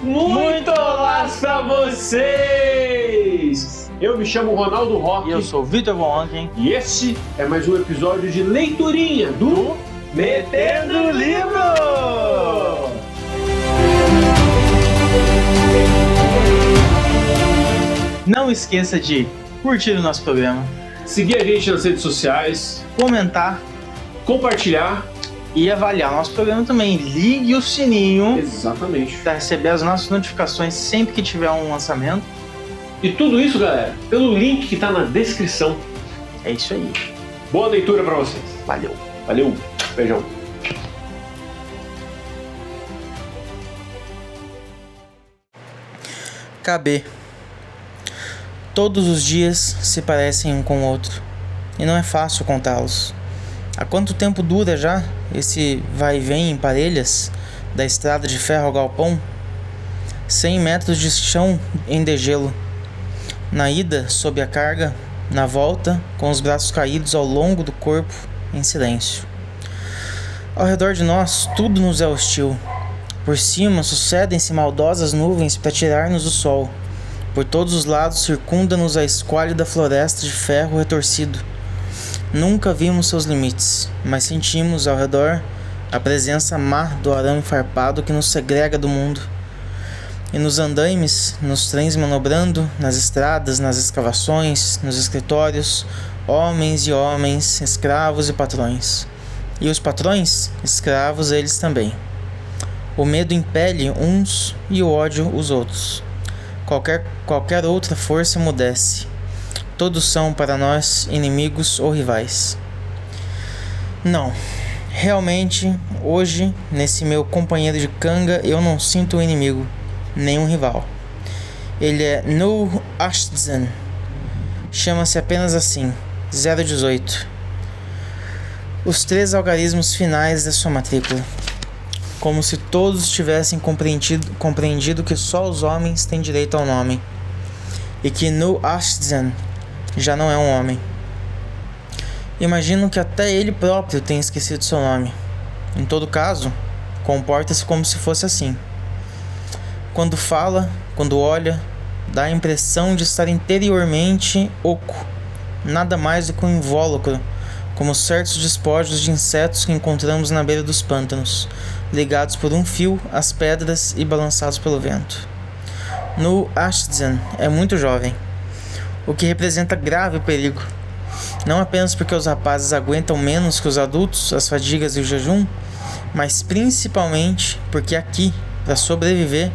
Muito olá pra vocês! Eu me chamo Ronaldo Roque. E eu sou o Vitor Von Onken. E esse é mais um episódio de leiturinha do Metendo Livro! Não esqueça de curtir o nosso programa, seguir a gente nas redes sociais, comentar, compartilhar e avaliar nosso programa também. Ligue o sininho. Exatamente. Para receber as nossas notificações sempre que tiver um lançamento. E tudo isso, galera, pelo link que tá na descrição. É isso aí. Boa leitura pra vocês. Valeu. Valeu. Beijão. KB. Todos os dias se parecem um com o outro, e não é fácil contá-los. Há quanto tempo dura já esse vai e vem em parelhas da estrada de ferro ao galpão? 100 metros de chão em degelo. Na ida, sob a carga, na volta, com os braços caídos ao longo do corpo, em silêncio. Ao redor de nós, tudo nos é hostil. Por cima, sucedem-se maldosas nuvens para tirar-nos o sol. Por todos os lados circunda-nos a esquálida floresta de ferro retorcido. Nunca vimos seus limites, mas sentimos ao redor a presença má do arame farpado que nos segrega do mundo. E nos andaimes, nos trens manobrando, nas estradas, nas escavações, nos escritórios, homens e homens, escravos e patrões. E os patrões, escravos eles também. O medo impele uns e o ódio os outros. Qualquer outra força emudece. Todos são para nós inimigos ou rivais. Não, realmente, hoje, nesse meu companheiro de canga, eu não sinto um inimigo, nem um rival. Ele é Null Ashtzen. Chama-se apenas assim, 018. Os 3 algarismos finais da sua matrícula. Como se todos tivessem compreendido que só os homens têm direito ao nome. E que Null Ashtzen já não é um homem. Imagino que até ele próprio tenha esquecido seu nome. Em todo caso, comporta-se como se fosse assim. Quando fala, quando olha, dá a impressão de estar interiormente oco, nada mais do que um invólucro, como certos despojos de insetos que encontramos na beira dos pântanos, ligados por um fio às pedras e balançados pelo vento. Null Ashtzen é muito jovem, o que representa grave perigo, não apenas porque os rapazes aguentam menos que os adultos as fadigas e o jejum, mas principalmente porque aqui, para sobreviver,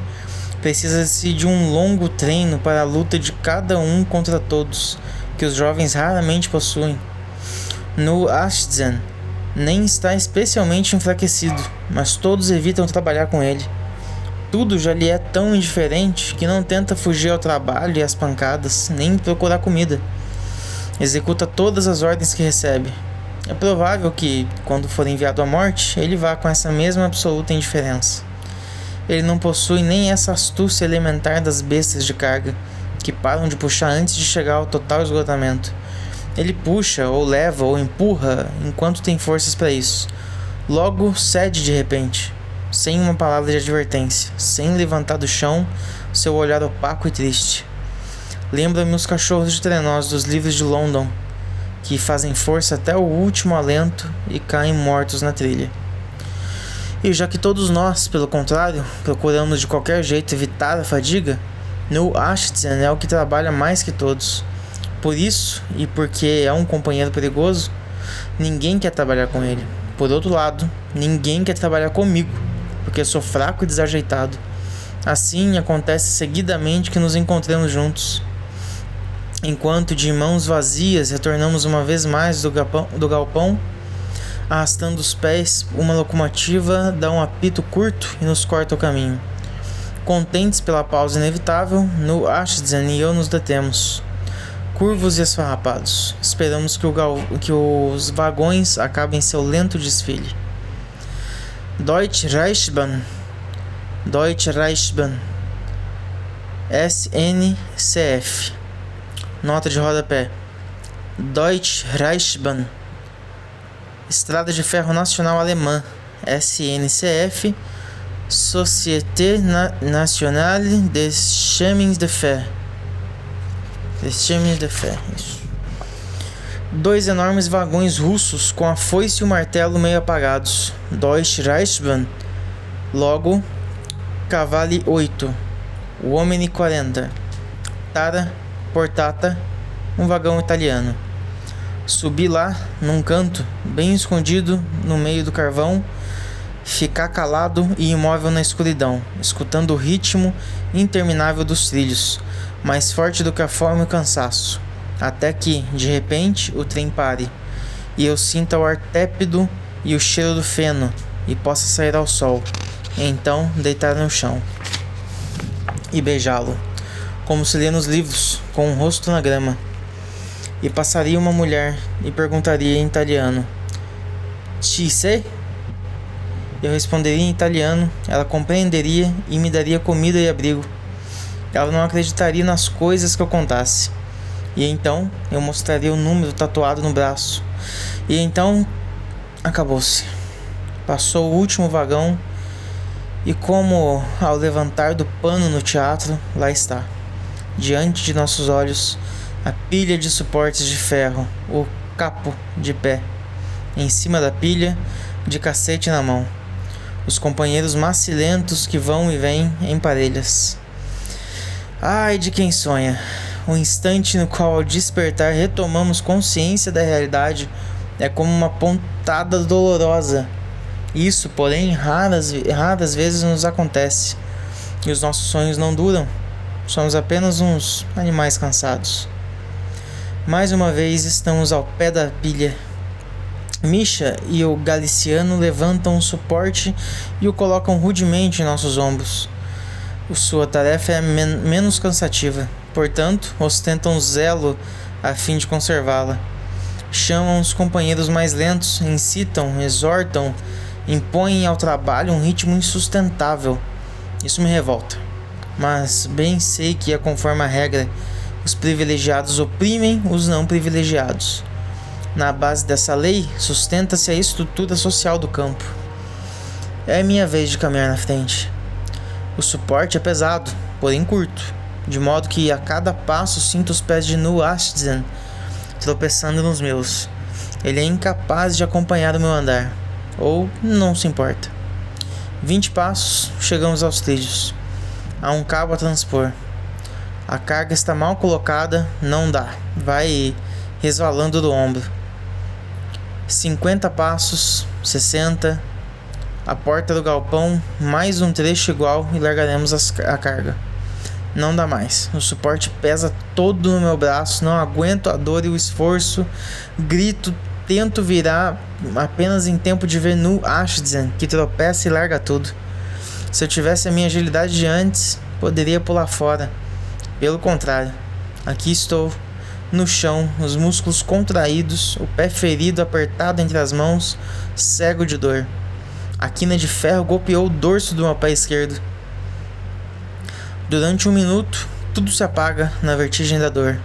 precisa-se de um longo treino para a luta de cada um contra todos, que os jovens raramente possuem. Null Ashtzen nem está especialmente enfraquecido, mas todos evitam trabalhar com ele. Tudo já lhe é tão indiferente que não tenta fugir ao trabalho e às pancadas, nem procurar comida. Executa todas as ordens que recebe. É provável que, quando for enviado à morte, ele vá com essa mesma absoluta indiferença. Ele não possui nem essa astúcia elementar das bestas de carga, que param de puxar antes de chegar ao total esgotamento. Ele puxa, ou leva, ou empurra, enquanto tem forças para isso. Logo, cede de repente, sem uma palavra de advertência, sem levantar do chão seu olhar opaco e triste. Lembra-me os cachorros de trenós dos livros de London, que fazem força até o último alento e caem mortos na trilha. E já que todos nós, pelo contrário, procuramos de qualquer jeito evitar a fadiga, Null Ashtzen é o que trabalha mais que todos. Por isso, e porque é um companheiro perigoso, ninguém quer trabalhar com ele. Por outro lado, ninguém quer trabalhar comigo, porque sou fraco e desajeitado. Assim, acontece seguidamente que nos encontremos juntos. Enquanto de mãos vazias retornamos uma vez mais do galpão, arrastando os pés, uma locomotiva dá um apito curto e nos corta o caminho. Contentes pela pausa inevitável, Null Ashtzen e eu nos detemos. Curvos e esfarrapados, esperamos que os vagões acabem seu lento desfile. Deutsche Reichsbahn, SNCF. Nota de rodapé. Deutsche Reichsbahn, Estrada de Ferro Nacional Alemã, SNCF, Société Nationale des Chemins de Fer. Isso. 2 enormes vagões russos com a foice e o martelo meio apagados. Deutsche Reichsbahn. Logo, Cavalli 8. Uomini 40. Tara, Portata, um vagão italiano. Subi lá, num canto, bem escondido no meio do carvão, ficar calado e imóvel na escuridão, escutando o ritmo interminável dos trilhos, mais forte do que a fome e o cansaço, até que, de repente, o trem pare, e eu sinta o ar tépido e o cheiro do feno, e possa sair ao sol, e então deitar no chão e beijá-lo, como se lê nos livros, com o rosto na grama. E passaria uma mulher e perguntaria em italiano: "Ci sei?" Eu responderia em italiano, ela compreenderia e me daria comida e abrigo. Ela não acreditaria nas coisas que eu contasse. E então eu mostraria o número tatuado no braço. E então acabou-se. Passou o último vagão e, como ao levantar do pano no teatro, lá está, diante de nossos olhos, a pilha de suportes de ferro, o capo de pé, em cima da pilha, de cacete na mão, os companheiros macilentos que vão e vêm em parelhas. Ai de quem sonha! O instante no qual, ao despertar, retomamos consciência da realidade é como uma pontada dolorosa. Isso, porém, raras vezes nos acontece. E os nossos sonhos não duram. Somos apenas uns animais cansados. Mais uma vez estamos ao pé da pilha. Misha e o Galiciano levantam um suporte e o colocam rudemente em nossos ombros. Sua tarefa é menos cansativa, portanto, ostentam zelo a fim de conservá-la. Chamam os companheiros mais lentos, incitam, exortam, impõem ao trabalho um ritmo insustentável. Isso me revolta, mas bem sei que é conforme a regra. Os privilegiados oprimem os não privilegiados. Na base dessa lei, sustenta-se a estrutura social do campo. É minha vez de caminhar na frente. O suporte é pesado, porém curto, de modo que a cada passo sinto os pés de Nu Ashtzen tropeçando nos meus. Ele é incapaz de acompanhar o meu andar, ou não se importa. 20 passos, chegamos aos trilhos. Há um cabo a transpor. A carga está mal colocada, não dá, vai resvalando do ombro. 50 passos, 60, a porta do galpão, mais um trecho igual e largaremos a carga. Não dá mais, o suporte pesa todo no meu braço, não aguento a dor e o esforço, grito, tento virar apenas em tempo de ver Nu Ashtzen, que tropeça e larga tudo. Se eu tivesse a minha agilidade de antes, poderia pular fora. Pelo contrário, aqui estou, no chão, os músculos contraídos, o pé ferido apertado entre as mãos, cego de dor. A quina de ferro golpeou o dorso do meu pé esquerdo. Durante 1 minuto, tudo se apaga na vertigem da dor.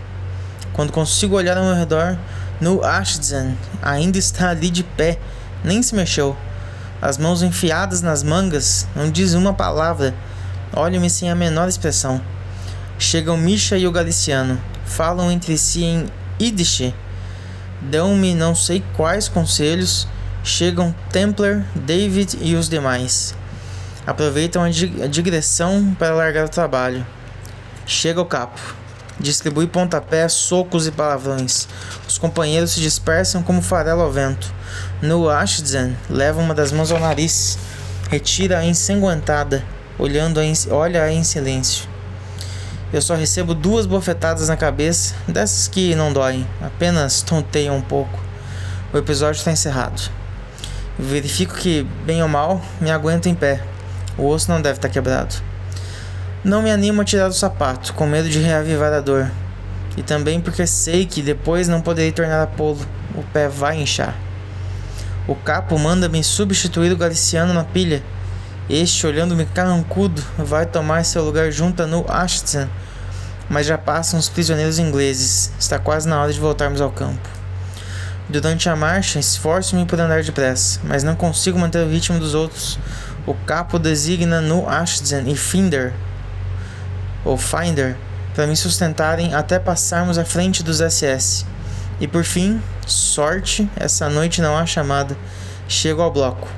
Quando consigo olhar ao meu redor, Nu Ashtzen ainda está ali de pé, nem se mexeu. As mãos enfiadas nas mangas, não diz uma palavra, olham-me sem a menor expressão. Chegam Misha e o Galiciano, falam entre si em Yiddish, dão-me não sei quais conselhos. Chegam Templer, David e os demais. Aproveitam a digressão para largar o trabalho. Chega o capo. Distribui pontapés, socos e palavrões. Os companheiros se dispersam como farelo ao vento. Nu Ashtzen leva uma das mãos ao nariz. Retira-a ensanguentada. Olha-a em silêncio. Eu só recebo 2 bofetadas na cabeça, dessas que não doem, apenas tonteiam um pouco. O episódio está encerrado. Verifico que, bem ou mal, me aguento em pé. O osso não deve estar quebrado. Não me animo a tirar o sapato, com medo de reavivar a dor. E também porque sei que depois não poderei tornar a pô-lo. O pé vai inchar. O capo manda-me substituir o Galiciano na pilha. Este, olhando-me carrancudo, vai tomar seu lugar junto a Nu Ashtzen. Mas já passam os prisioneiros ingleses. Está quase na hora de voltarmos ao campo. Durante a marcha, esforço-me por andar depressa, mas não consigo manter o ritmo dos outros. O capo designa no Ashton e Finder para me sustentarem até passarmos à frente dos SS. E por fim, sorte, essa noite não há chamada. Chego ao bloco.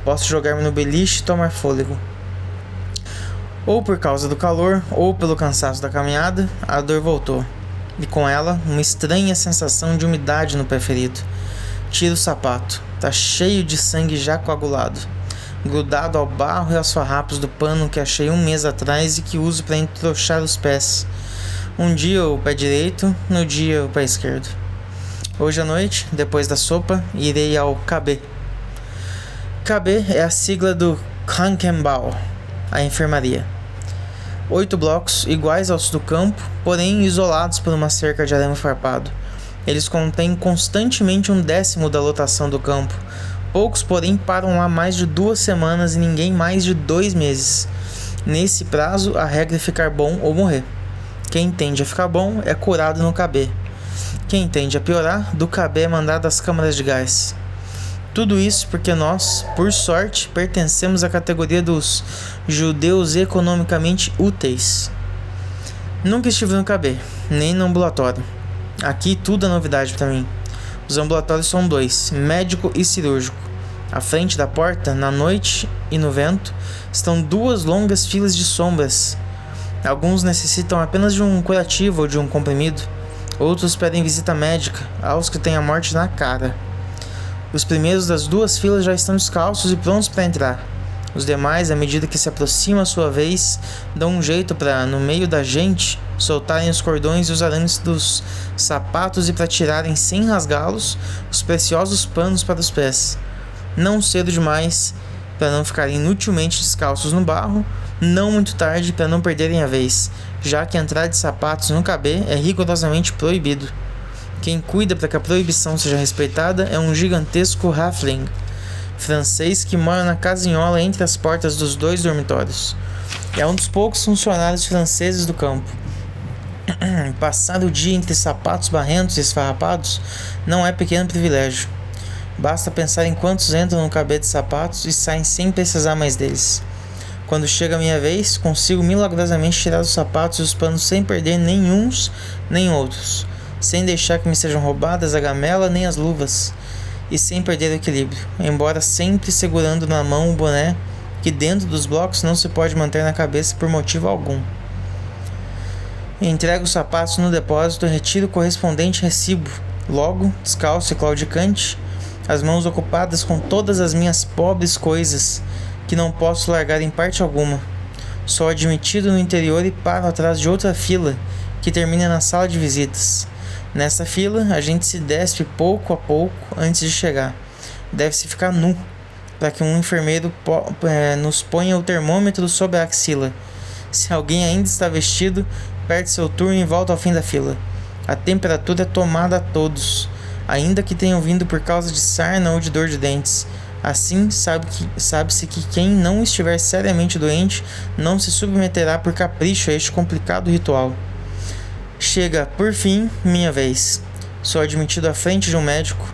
Posso jogar-me no beliche e tomar fôlego. Ou por causa do calor, ou pelo cansaço da caminhada, a dor voltou. E com ela, uma estranha sensação de umidade no pé ferido. Tiro o sapato. Tá cheio de sangue já coagulado, grudado ao barro e aos farrapos do pano que achei um mês atrás e que uso para entrochar os pés. Um dia o pé direito, no dia o pé esquerdo. Hoje à noite, depois da sopa, irei ao KB. KB é a sigla do Krankenbau, a enfermaria. 8 blocos iguais aos do campo, porém isolados por uma cerca de arame farpado. Eles contêm constantemente 1/10 da lotação do campo. Poucos, porém, param lá mais de 2 semanas e ninguém mais de 2 meses. Nesse prazo, a regra é ficar bom ou morrer. Quem tende a ficar bom é curado no KB. Quem tende a piorar, do KB é mandado às câmaras de gás. Tudo isso porque nós, por sorte, pertencemos à categoria dos judeus economicamente úteis. Nunca estive no KB, nem no ambulatório. Aqui tudo é novidade para mim. Os ambulatórios são 2, médico e cirúrgico. À frente da porta, na noite e no vento, estão 2 longas filas de sombras. Alguns necessitam apenas de um curativo ou de um comprimido. Outros pedem visita médica aos que têm a morte na cara. Os primeiros das 2 filas já estão descalços e prontos para entrar. Os demais, à medida que se aproxima a sua vez, dão um jeito para, no meio da gente, soltarem os cordões e os arames dos sapatos e para tirarem, sem rasgá-los, os preciosos panos para os pés. Não cedo demais para não ficarem inutilmente descalços no barro, não muito tarde para não perderem a vez, já que entrar de sapatos no KB é rigorosamente proibido. Quem cuida para que a proibição seja respeitada é um gigantesco halfling francês que mora na casinhola entre as portas dos 2 dormitórios. É um dos poucos funcionários franceses do campo. Passar o dia entre sapatos barrentos e esfarrapados não é pequeno privilégio. Basta pensar em quantos entram no KB de sapatos e saem sem precisar mais deles. Quando chega a minha vez, consigo milagrosamente tirar os sapatos e os panos sem perder nem uns nem outros, sem deixar que me sejam roubadas a gamela nem as luvas, e sem perder o equilíbrio, embora sempre segurando na mão o boné que dentro dos blocos não se pode manter na cabeça por motivo algum. Entrego os sapatos no depósito e retiro o correspondente recibo. Logo, descalço e claudicante, as mãos ocupadas com todas as minhas pobres coisas, que não posso largar em parte alguma. Sou admitido no interior e paro atrás de outra fila, que termina na sala de visitas. Nessa fila, a gente se despe pouco a pouco antes de chegar. Deve-se ficar nu, para que um enfermeiro nos ponha o termômetro sobre a axila. Se alguém ainda está vestido, perde seu turno e volta ao fim da fila. A temperatura é tomada a todos, ainda que tenham vindo por causa de sarna ou de dor de dentes. Assim, sabe-se que quem não estiver seriamente doente não se submeterá por capricho a este complicado ritual. Chega, por fim, minha vez. Sou admitido à frente de um médico.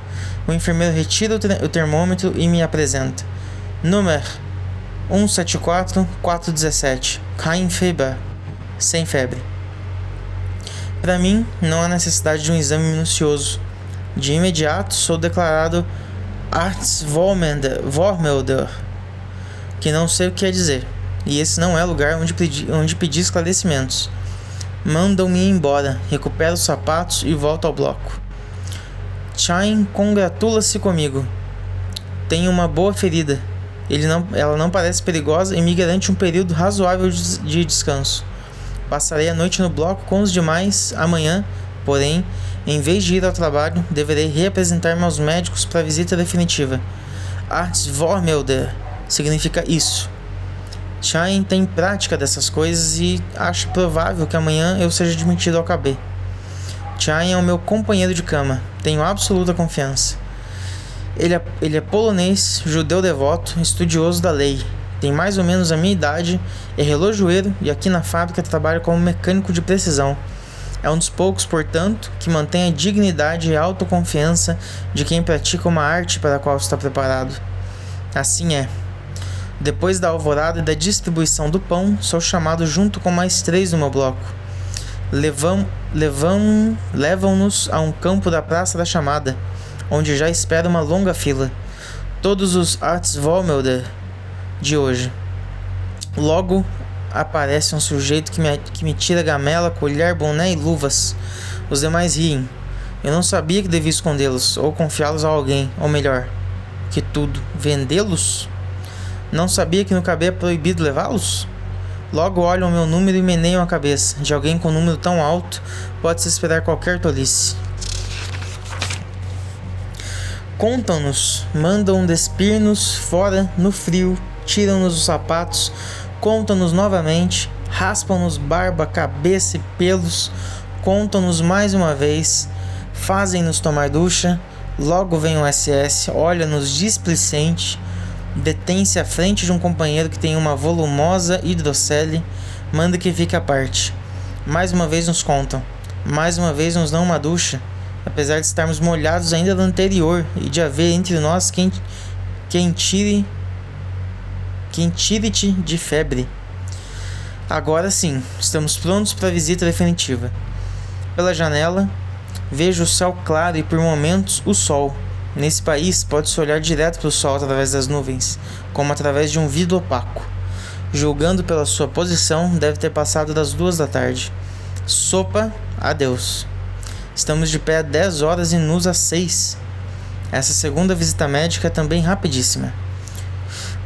O enfermeiro retira o termômetro e me apresenta. Número 174-417. Kein Fieber. Sem febre. Para mim, não há necessidade de um exame minucioso. De imediato, sou declarado Arztvormelder, que não sei o que quer dizer. E esse não é lugar onde pedir esclarecimentos. Mandam-me embora, recupero os sapatos e volto ao bloco. Chain congratula-se comigo. Tenho uma boa ferida. Ela não parece perigosa e me garante um período razoável de descanso. Passarei a noite no bloco com os demais amanhã, porém, em vez de ir ao trabalho, deverei reapresentar-me aos médicos para a visita definitiva. Arztvormelder significa isso. Chain tem prática dessas coisas e acho provável que amanhã eu seja admitido ao KB. Chain é o meu companheiro de cama, tenho absoluta confiança. Ele é polonês, judeu devoto, estudioso da lei, tem mais ou menos a minha idade, é relojoeiro e aqui na fábrica trabalha como mecânico de precisão. É um dos poucos, portanto, que mantém a dignidade e a autoconfiança de quem pratica uma arte para a qual está preparado. Assim é. Depois da alvorada e da distribuição do pão, sou chamado junto com mais 3 do meu bloco. Levam-nos a um campo da Praça da Chamada, onde já espera uma longa fila. Todos os Artsvolmelder de hoje. Logo aparece um sujeito que me tira gamela, colher, boné e luvas. Os demais riem. Eu não sabia que devia escondê-los ou confiá-los a alguém, ou melhor, que tudo, vendê-los? Não sabia que no cabê é proibido levá-los? Logo olham o meu número e meneiam a cabeça. De alguém com um número tão alto, pode-se esperar qualquer tolice. Contam-nos, mandam despir-nos fora no frio, tiram-nos os sapatos, contam-nos novamente, raspam-nos barba, cabeça e pelos, contam-nos mais uma vez, fazem-nos tomar ducha, logo vem o SS, olha-nos displicente, detém-se à frente de um companheiro que tem uma volumosa hidrocele, manda que fique à parte. Mais uma vez nos contam, mais uma vez nos dão uma ducha, apesar de estarmos molhados ainda do anterior e de haver entre nós quem tire-te de febre. Agora sim, estamos prontos para a visita definitiva. Pela janela, vejo o céu claro e por momentos o sol. Nesse país pode-se olhar direto para o sol através das nuvens, como através de um vidro opaco. Julgando pela sua posição, deve ter passado das 2 da tarde. Sopa, adeus. Estamos de pé há 10 horas e nus às 6. Essa segunda visita médica é também rapidíssima.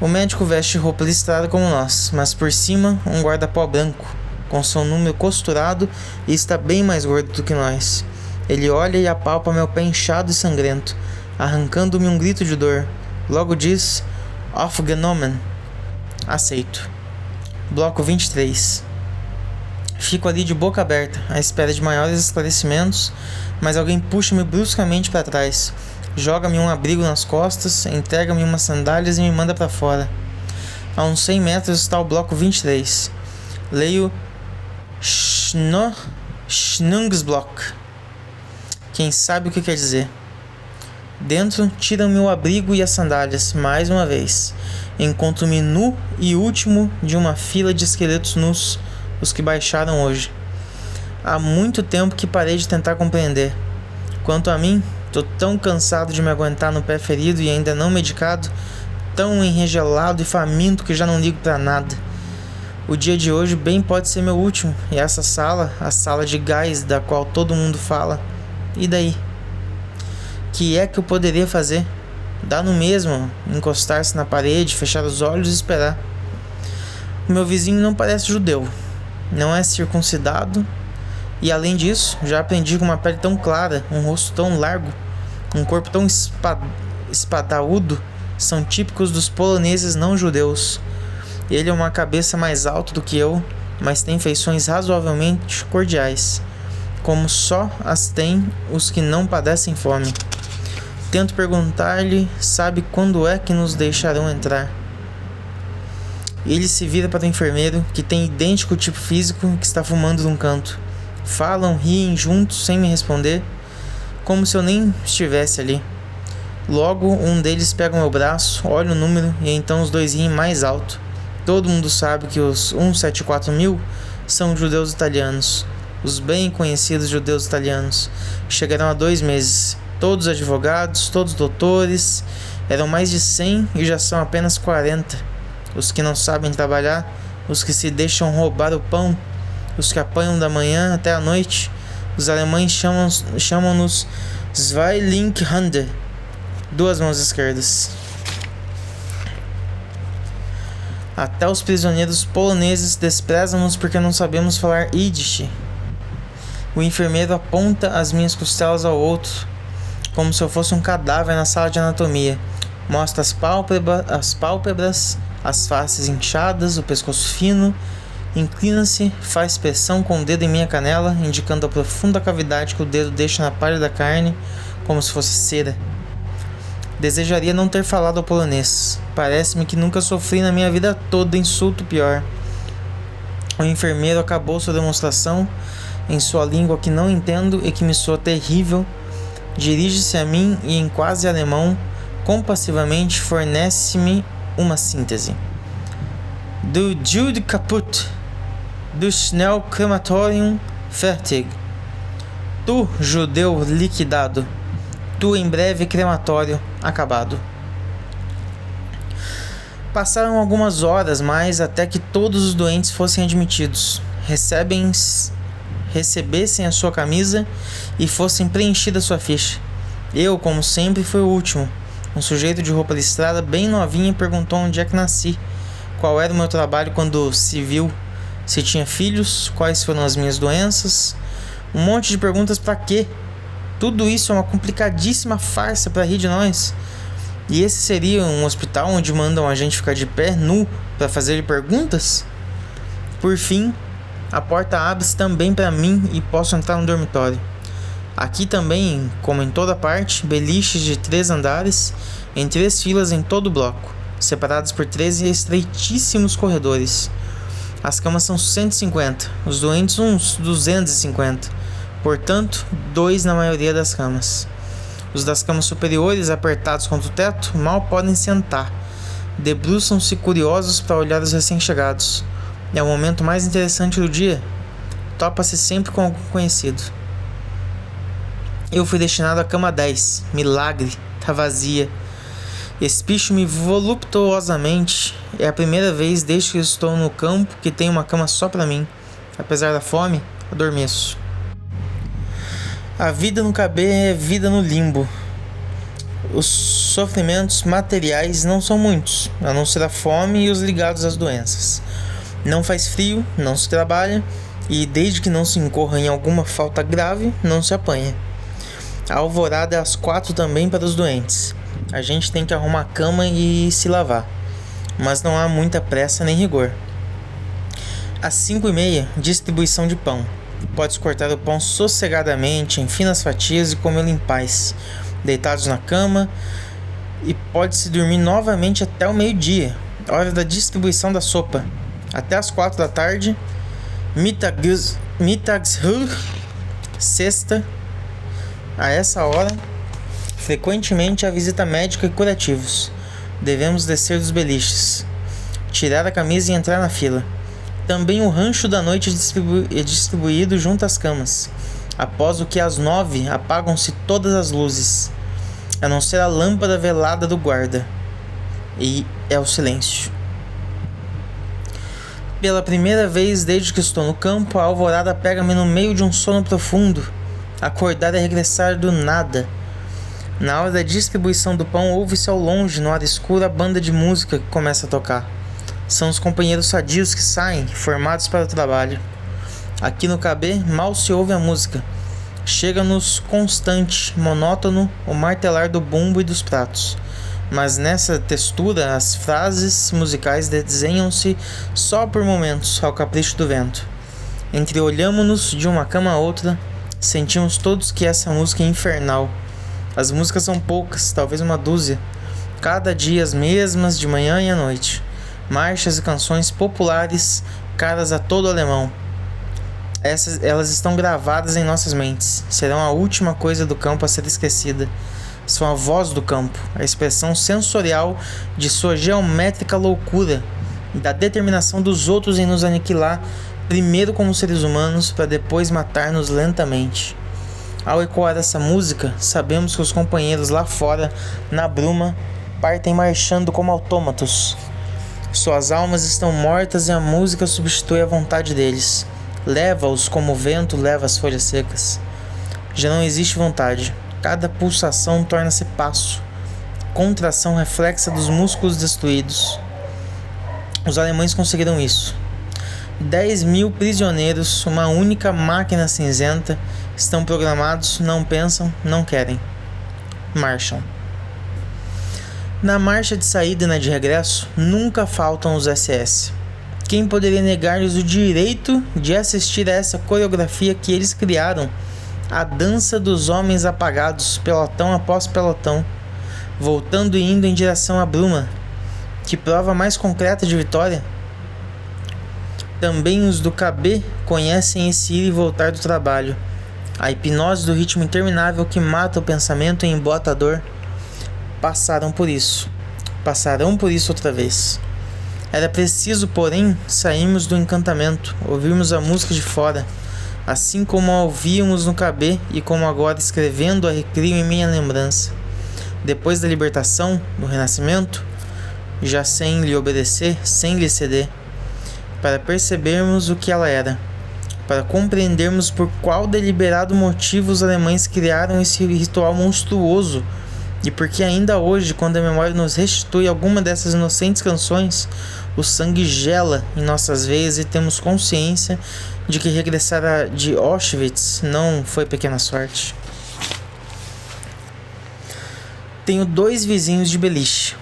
O médico veste roupa listrada como nós, mas por cima um guarda-pó branco, com seu número costurado e está bem mais gordo do que nós. Ele olha e apalpa meu pé inchado e sangrento, arrancando-me um grito de dor. Logo diz: Aufgenommen. Aceito. Bloco 23. Fico ali de boca aberta, à espera de maiores esclarecimentos, mas alguém puxa-me bruscamente para trás, joga-me um abrigo nas costas, entrega-me umas sandálias e me manda para fora. A uns 100 metros está o bloco 23. Leio Schnungsblock. Quem sabe o que quer dizer? Dentro, tiram-me o abrigo e as sandálias, mais uma vez. Encontro-me nu e último de uma fila de esqueletos nus, os que baixaram hoje. Há muito tempo que parei de tentar compreender. Quanto a mim, tô tão cansado de me aguentar no pé ferido e ainda não medicado, tão enregelado e faminto que já não ligo pra nada. O dia de hoje bem pode ser meu último, e essa sala, a sala de gás da qual todo mundo fala, e daí? Que é que eu poderia fazer? Dá no mesmo, encostar-se na parede, fechar os olhos e esperar. O meu vizinho não parece judeu, não é circuncidado, e além disso, já aprendi com uma pele tão clara, um rosto tão largo, um corpo tão espadaúdo, são típicos dos poloneses não judeus. Ele é uma cabeça mais alta do que eu, mas tem feições razoavelmente cordiais, como só as têm os que não padecem fome. Tento perguntar-lhe, sabe quando é que nos deixarão entrar? Ele se vira para o enfermeiro, que tem idêntico tipo físico, que está fumando num canto. Falam, riem juntos, sem me responder, como se eu nem estivesse ali. Logo, um deles pega o meu braço, olha o número, e então os dois riem mais alto. Todo mundo sabe que os 174.000 são judeus italianos, os bem conhecidos judeus italianos. Chegaram há 2 meses, todos advogados, todos doutores, eram mais de 100 e já são apenas 40. Os que não sabem trabalhar, os que se deixam roubar o pão, os que apanham da manhã até a noite. Os alemães chamam-nos Zwei linke Hände, 2 mãos esquerdas. Até os prisioneiros poloneses desprezam-nos porque não sabemos falar Yiddish. O enfermeiro aponta as minhas costelas ao outro, como se eu fosse um cadáver na sala de anatomia. Mostra as pálpebras, as faces inchadas, o pescoço fino. Inclina-se, faz pressão com o dedo em minha canela, indicando a profunda cavidade que o dedo deixa na palha da carne, como se fosse cera. Desejaria não ter falado ao polonês. Parece-me que nunca sofri na minha vida toda insulto pior. O enfermeiro acabou sua demonstração em sua língua que não entendo e que me soa terrível. Dirige-se a mim e, em quase alemão, compassivamente fornece-me uma síntese. Du Jude Caput, du Schnell Crematorium fertig. Tu, judeu liquidado, tu em breve crematório acabado. Passaram algumas horas mais até que todos os doentes fossem admitidos, recebessem a sua camisa e fossem preenchida sua ficha. Eu, como sempre, fui o último. Um sujeito de roupa listrada, bem novinho, perguntou onde é que nasci, qual era o meu trabalho quando civil, se tinha filhos, quais foram as minhas doenças. Um monte de perguntas pra quê? Tudo isso é uma complicadíssima farsa pra rir de nós. E esse seria um hospital onde mandam a gente ficar de pé, nu, pra fazer perguntas? Por fim, a porta abre-se também para mim e posso entrar no dormitório. Aqui também, como em toda parte, beliches de 3 andares, em 3 filas em todo o bloco, separados por 13 estreitíssimos corredores. As camas são 150, os doentes uns 250, portanto, 2 na maioria das camas. Os das camas superiores, apertados contra o teto, mal podem sentar. Debruçam-se curiosos para olhar os recém-chegados. É o momento mais interessante do dia. Topa-se sempre com algum conhecido. Eu fui destinado à cama 10. Milagre. Tá vazia. Espicho-me voluptuosamente. É a primeira vez desde que estou no campo que tenho uma cama só para mim. Apesar da fome, adormeço. A vida no KB é vida no limbo. Os sofrimentos materiais não são muitos, a não ser a fome e os ligados às doenças. Não faz frio, não se trabalha, e desde que não se incorra em alguma falta grave, não se apanha. A alvorada é às 4 também para os doentes. A gente tem que arrumar a cama e se lavar, mas não há muita pressa nem rigor. Às 5h30, distribuição de pão. Podes cortar o pão sossegadamente em finas fatias e comê-lo em paz, deitados na cama, e pode-se dormir novamente até o meio-dia, hora da distribuição da sopa. Até às 4 da tarde, Mittagsruhe, sexta. A essa hora, frequentemente há visita médica e curativos. Devemos descer dos beliches, tirar a camisa e entrar na fila. Também o rancho da noite é distribuído junto às camas. Após o que às 9 apagam-se todas as luzes, a não ser a lâmpada velada do guarda. E é o silêncio. Pela primeira vez desde que estou no campo, a alvorada pega-me no meio de um sono profundo. Acordar é regressar do nada. Na hora da distribuição do pão, ouve-se ao longe, no ar escuro, a banda de música que começa a tocar. São os companheiros sadios que saem, formados para o trabalho. Aqui no KB, mal se ouve a música. Chega-nos constante, monótono, o martelar do bumbo e dos pratos. Mas nessa textura, as frases musicais desenham-se só por momentos, ao capricho do vento. Entreolhamo-nos de uma cama a outra, sentimos todos que essa música é infernal. As músicas são poucas, talvez uma dúzia. Cada dia as mesmas, de manhã e à noite. Marchas e canções populares caras a todo alemão. Elas estão gravadas em nossas mentes. Serão a última coisa do campo a ser esquecida. São a voz do campo, a expressão sensorial de sua geométrica loucura e da determinação dos outros em nos aniquilar, primeiro como seres humanos, para depois matar-nos lentamente. Ao ecoar essa música, sabemos que os companheiros lá fora, na bruma, partem marchando como autômatos. Suas almas estão mortas e a música substitui a vontade deles. Leva-os como o vento leva as folhas secas. Já não existe vontade. Cada pulsação torna-se passo, contração reflexa dos músculos destruídos. Os alemães conseguiram isso. 10.000 prisioneiros, uma única máquina cinzenta, estão programados, não pensam, não querem. Marcham. Na marcha de saída e na de regresso, nunca faltam os SS. Quem poderia negar-lhes o direito de assistir a essa coreografia que eles criaram? A dança dos homens apagados, pelotão após pelotão, voltando e indo em direção à bruma. Que prova mais concreta de vitória? Também os do KB conhecem esse ir e voltar do trabalho. A hipnose do ritmo interminável que mata o pensamento e embota a dor. Passarão por isso outra vez. Era preciso, porém, sairmos do encantamento, ouvirmos a música de fora, assim como a ouvíamos no Cabê e como agora escrevendo a recrio em minha lembrança. Depois da libertação, do renascimento, já sem lhe obedecer, sem lhe ceder, para percebermos o que ela era, para compreendermos por qual deliberado motivo os alemães criaram esse ritual monstruoso e porque ainda hoje, quando a memória nos restitui alguma dessas inocentes canções, o sangue gela em nossas veias e temos consciência de que regressar de Auschwitz não foi pequena sorte. Tenho 2 vizinhos de beliche.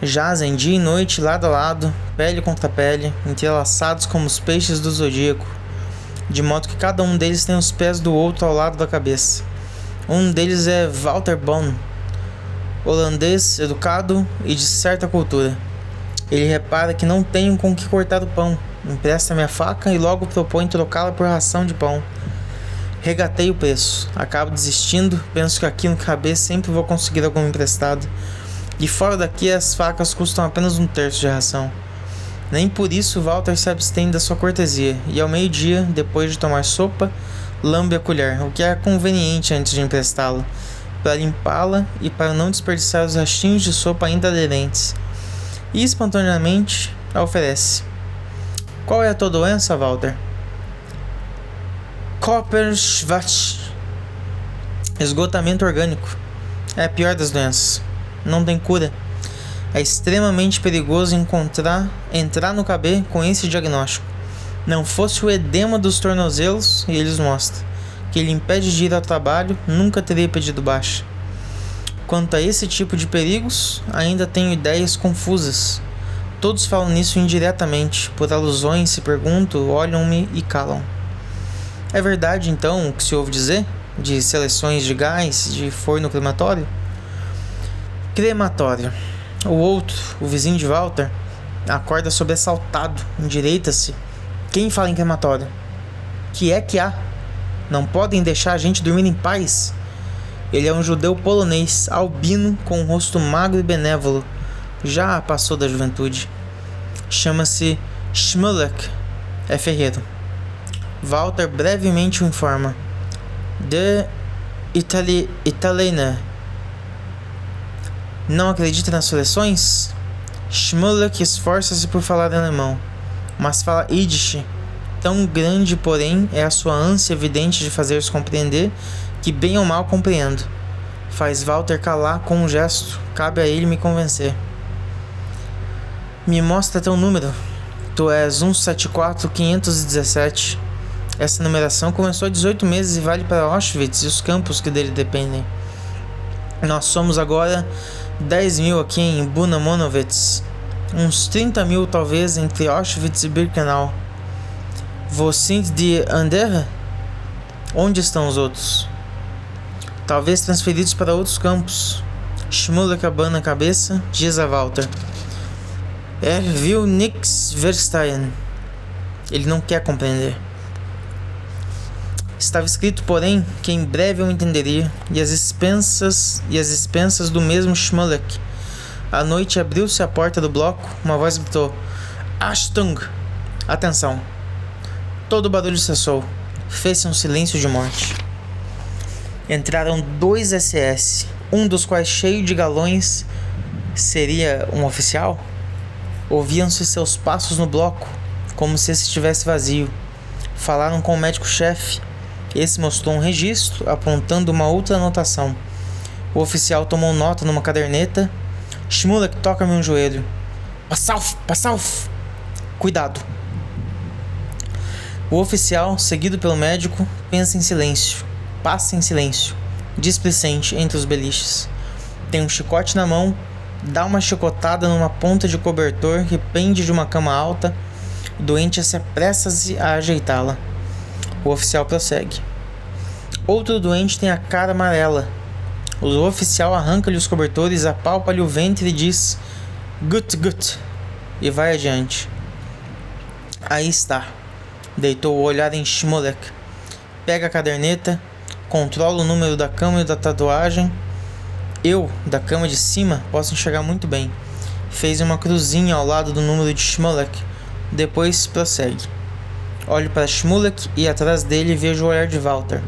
Jazem dia e noite, lado a lado, pele contra pele, entrelaçados como os peixes do zodíaco, de modo que cada um deles tem os pés do outro ao lado da cabeça. Um deles é Walter Bonn, holandês, educado e de certa cultura. Ele repara que não tenho com que cortar o pão, empresta-me a faca e logo propõe trocá-la por ração de pão. Regatei o preço, acabo desistindo, penso que aqui no Cabê sempre vou conseguir algum emprestado. E fora daqui as facas custam apenas 1/3 de ração. Nem por isso Walter se abstém da sua cortesia, e ao meio-dia, depois de tomar sopa, lambe a colher, o que é conveniente antes de emprestá-la, para limpá-la e para não desperdiçar os restinhos de sopa ainda aderentes. E espontaneamente a oferece. Qual é a tua doença, Walter? Kopperschwach. Esgotamento orgânico. É a pior das doenças. Não tem cura. É extremamente perigoso entrar no Cabê com esse diagnóstico. Não fosse o edema dos tornozelos, e eles mostram, que ele impede de ir ao trabalho, nunca teria pedido baixa. Quanto a esse tipo de perigos, ainda tenho ideias confusas. Todos falam nisso indiretamente, por alusões, se pergunto, olham-me e calam. É verdade, então, o que se ouve dizer? De seleções de gás, de forno crematório? Crematório. O outro, o vizinho de Walter, acorda sobressaltado, endireita-se. Quem fala em crematório? Que há? Não podem deixar a gente dormir em paz? Ele é um judeu polonês, albino, com um rosto magro e benévolo. Já passou da juventude. Chama-se Schmulek. É ferreiro. Walter brevemente o informa. De Italiener. Não acredita nas seleções? Schmulek esforça-se por falar alemão, mas fala Yiddish. Tão grande, porém, é a sua ânsia evidente de fazer-se compreender que bem ou mal compreendo. Faz Walter calar com um gesto. Cabe a ele me convencer. Me mostra teu número. Tu és 174517. Essa numeração começou há 18 meses e vale para Auschwitz e os campos que dele dependem. Nós somos agora 10.000 aqui em Bunamonowitz. Uns 30.000 talvez entre Auschwitz e Birkenau. Wo sind die anderen? Onde estão os outros? Talvez transferidos para outros campos. Schmulek abana a cabeça, diz a Walter. Will nix verstehen. Ele não quer compreender. Estava escrito, porém, que em breve eu entenderia, e as expensas do mesmo Schmulek. À noite abriu-se a porta do bloco, uma voz gritou: Achtung! Atenção! Todo o barulho cessou. Fez-se um silêncio de morte. Entraram 2 SS, um dos quais cheio de galões seria um oficial. Ouviam-se seus passos no bloco, como se esse estivesse vazio. Falaram com o médico-chefe. Esse mostrou um registro, apontando uma outra anotação. O oficial tomou nota numa caderneta. Schmulek, toca-me um joelho. Passauf! Cuidado! O oficial, seguido pelo médico, passa em silêncio, displicente entre os beliches. Tem um chicote na mão, dá uma chicotada numa ponta de cobertor que pende de uma cama alta. O doente se apressa a ajeitá-la. O oficial prossegue. Outro doente tem a cara amarela. O oficial arranca-lhe os cobertores, apalpa-lhe o ventre e diz: Gut, e vai adiante. Aí está. Deitou o olhar em Schmulek. Pega a caderneta, controla o número da cama e da tatuagem. Eu, da cama de cima, posso enxergar muito bem. fez uma cruzinha ao lado do número de Schmolek. Depois prossegue. Olho para Schmolek e atrás dele vejo o olhar de Walter.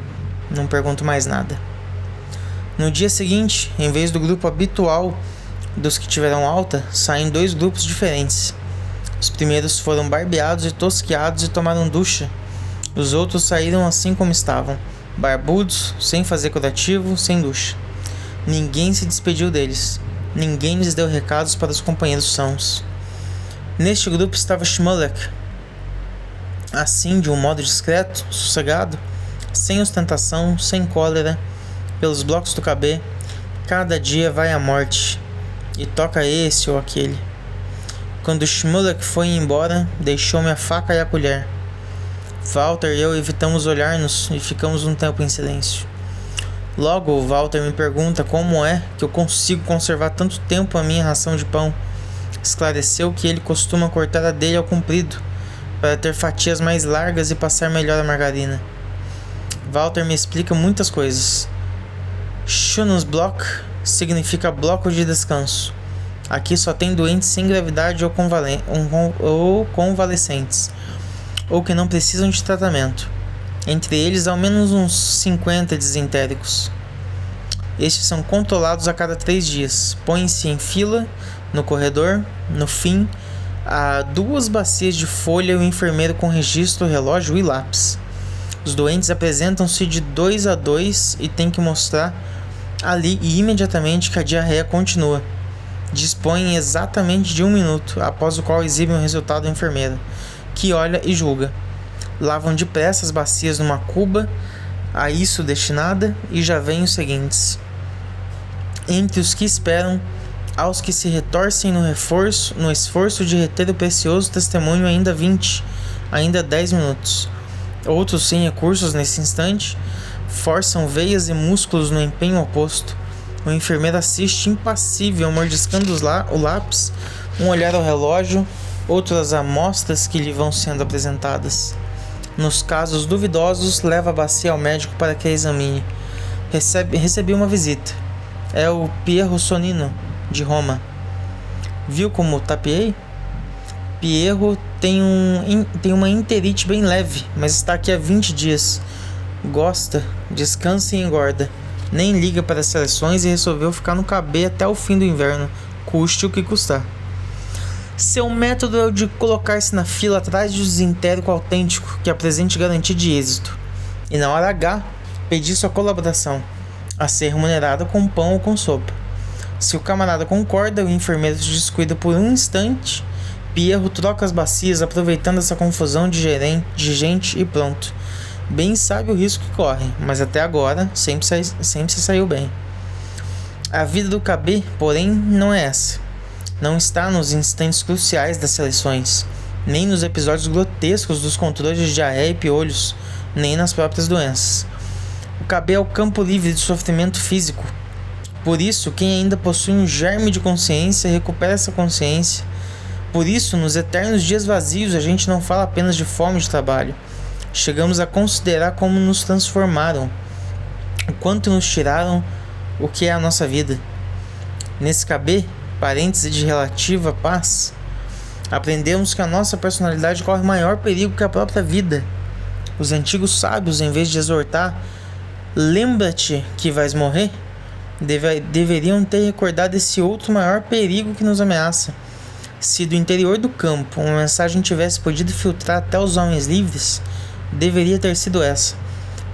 Não pergunto mais nada. No dia seguinte, em vez do grupo habitual dos que tiveram alta, saem 2 grupos diferentes. Os primeiros foram barbeados e tosquiados e tomaram ducha. Os outros saíram assim como estavam, barbudos, sem fazer curativo, sem ducha. Ninguém se despediu deles. Ninguém lhes deu recados para os companheiros sãos. Neste grupo estava Schmolek. Assim, de um modo discreto, sossegado, sem ostentação, sem cólera, pelos blocos do KB, cada dia vai a morte, e toca esse ou aquele. Quando Schmolek foi embora, deixou-me a faca e a colher. Walter e eu evitamos olhar-nos e ficamos um tempo em silêncio. Logo, Walter me pergunta como é que eu consigo conservar tanto tempo a minha ração de pão. Esclareceu que ele costuma cortar a dele ao comprido, para ter fatias mais largas e passar melhor a margarina. Walter me explica muitas coisas. Schonungsblock significa bloco de descanso. Aqui só tem doentes sem gravidade ou convalescentes, ou que não precisam de tratamento. Entre eles, ao menos uns 50 disentéricos. Estes são controlados a cada 3 dias. Põem-se em fila no corredor. No fim, há 2 bacias de folha e o enfermeiro com registro, relógio e lápis. Os doentes apresentam-se de 2 a 2 e têm que mostrar ali e imediatamente que a diarreia continua. Dispõem exatamente de 1 minuto, após o qual exibem o resultado ao enfermeiro, que olha e julga. Lavam depressa as bacias numa cuba a isso destinada e já vêm os seguintes. Entre os que esperam, aos que se retorcem no esforço de reter o precioso testemunho, ainda 20, ainda 10 minutos. Outros sem recursos nesse instante, forçam veias e músculos no empenho oposto. O enfermeiro assiste impassível, mordiscando o lápis, um olhar ao relógio, outro às amostras que lhe vão sendo apresentadas. Nos casos duvidosos, leva a bacia ao médico para que a examine. Recebi uma visita. É o Pierro Sonino, de Roma. Viu como tapeei? Pierro tem uma enterite bem leve, mas está aqui há 20 dias. Gosta, descansa e engorda. Nem liga para as seleções e resolveu ficar no KB até o fim do inverno, custe o que custar. Seu método é o de colocar-se na fila atrás de um disentérico autêntico que apresente garantia de êxito, e na hora H, pedir sua colaboração, a ser remunerada com pão ou com sopa. Se o camarada concorda, o enfermeiro se descuida por um instante. Pierro troca as bacias, aproveitando essa confusão de gente e pronto. Bem sabe o risco que corre, mas até agora sempre se saiu bem. A vida do KB, porém, não é essa. Não está nos instantes cruciais das seleções, nem nos episódios grotescos dos controles de diarreia e piolhos, nem nas próprias doenças. O KB é o campo livre de sofrimento físico. Por isso, quem ainda possui um germe de consciência recupera essa consciência. Por isso, nos eternos dias vazios, a gente não fala apenas de fome de trabalho. Chegamos a considerar como nos transformaram, o quanto nos tiraram o que é a nossa vida. Nesse KB, parêntese de relativa paz, aprendemos que a nossa personalidade corre maior perigo que a própria vida. Os antigos sábios, em vez de exortar, lembra-te que vais morrer, deveriam ter recordado esse outro maior perigo que nos ameaça. Se do interior do campo uma mensagem tivesse podido filtrar até os homens livres, deveria ter sido essa: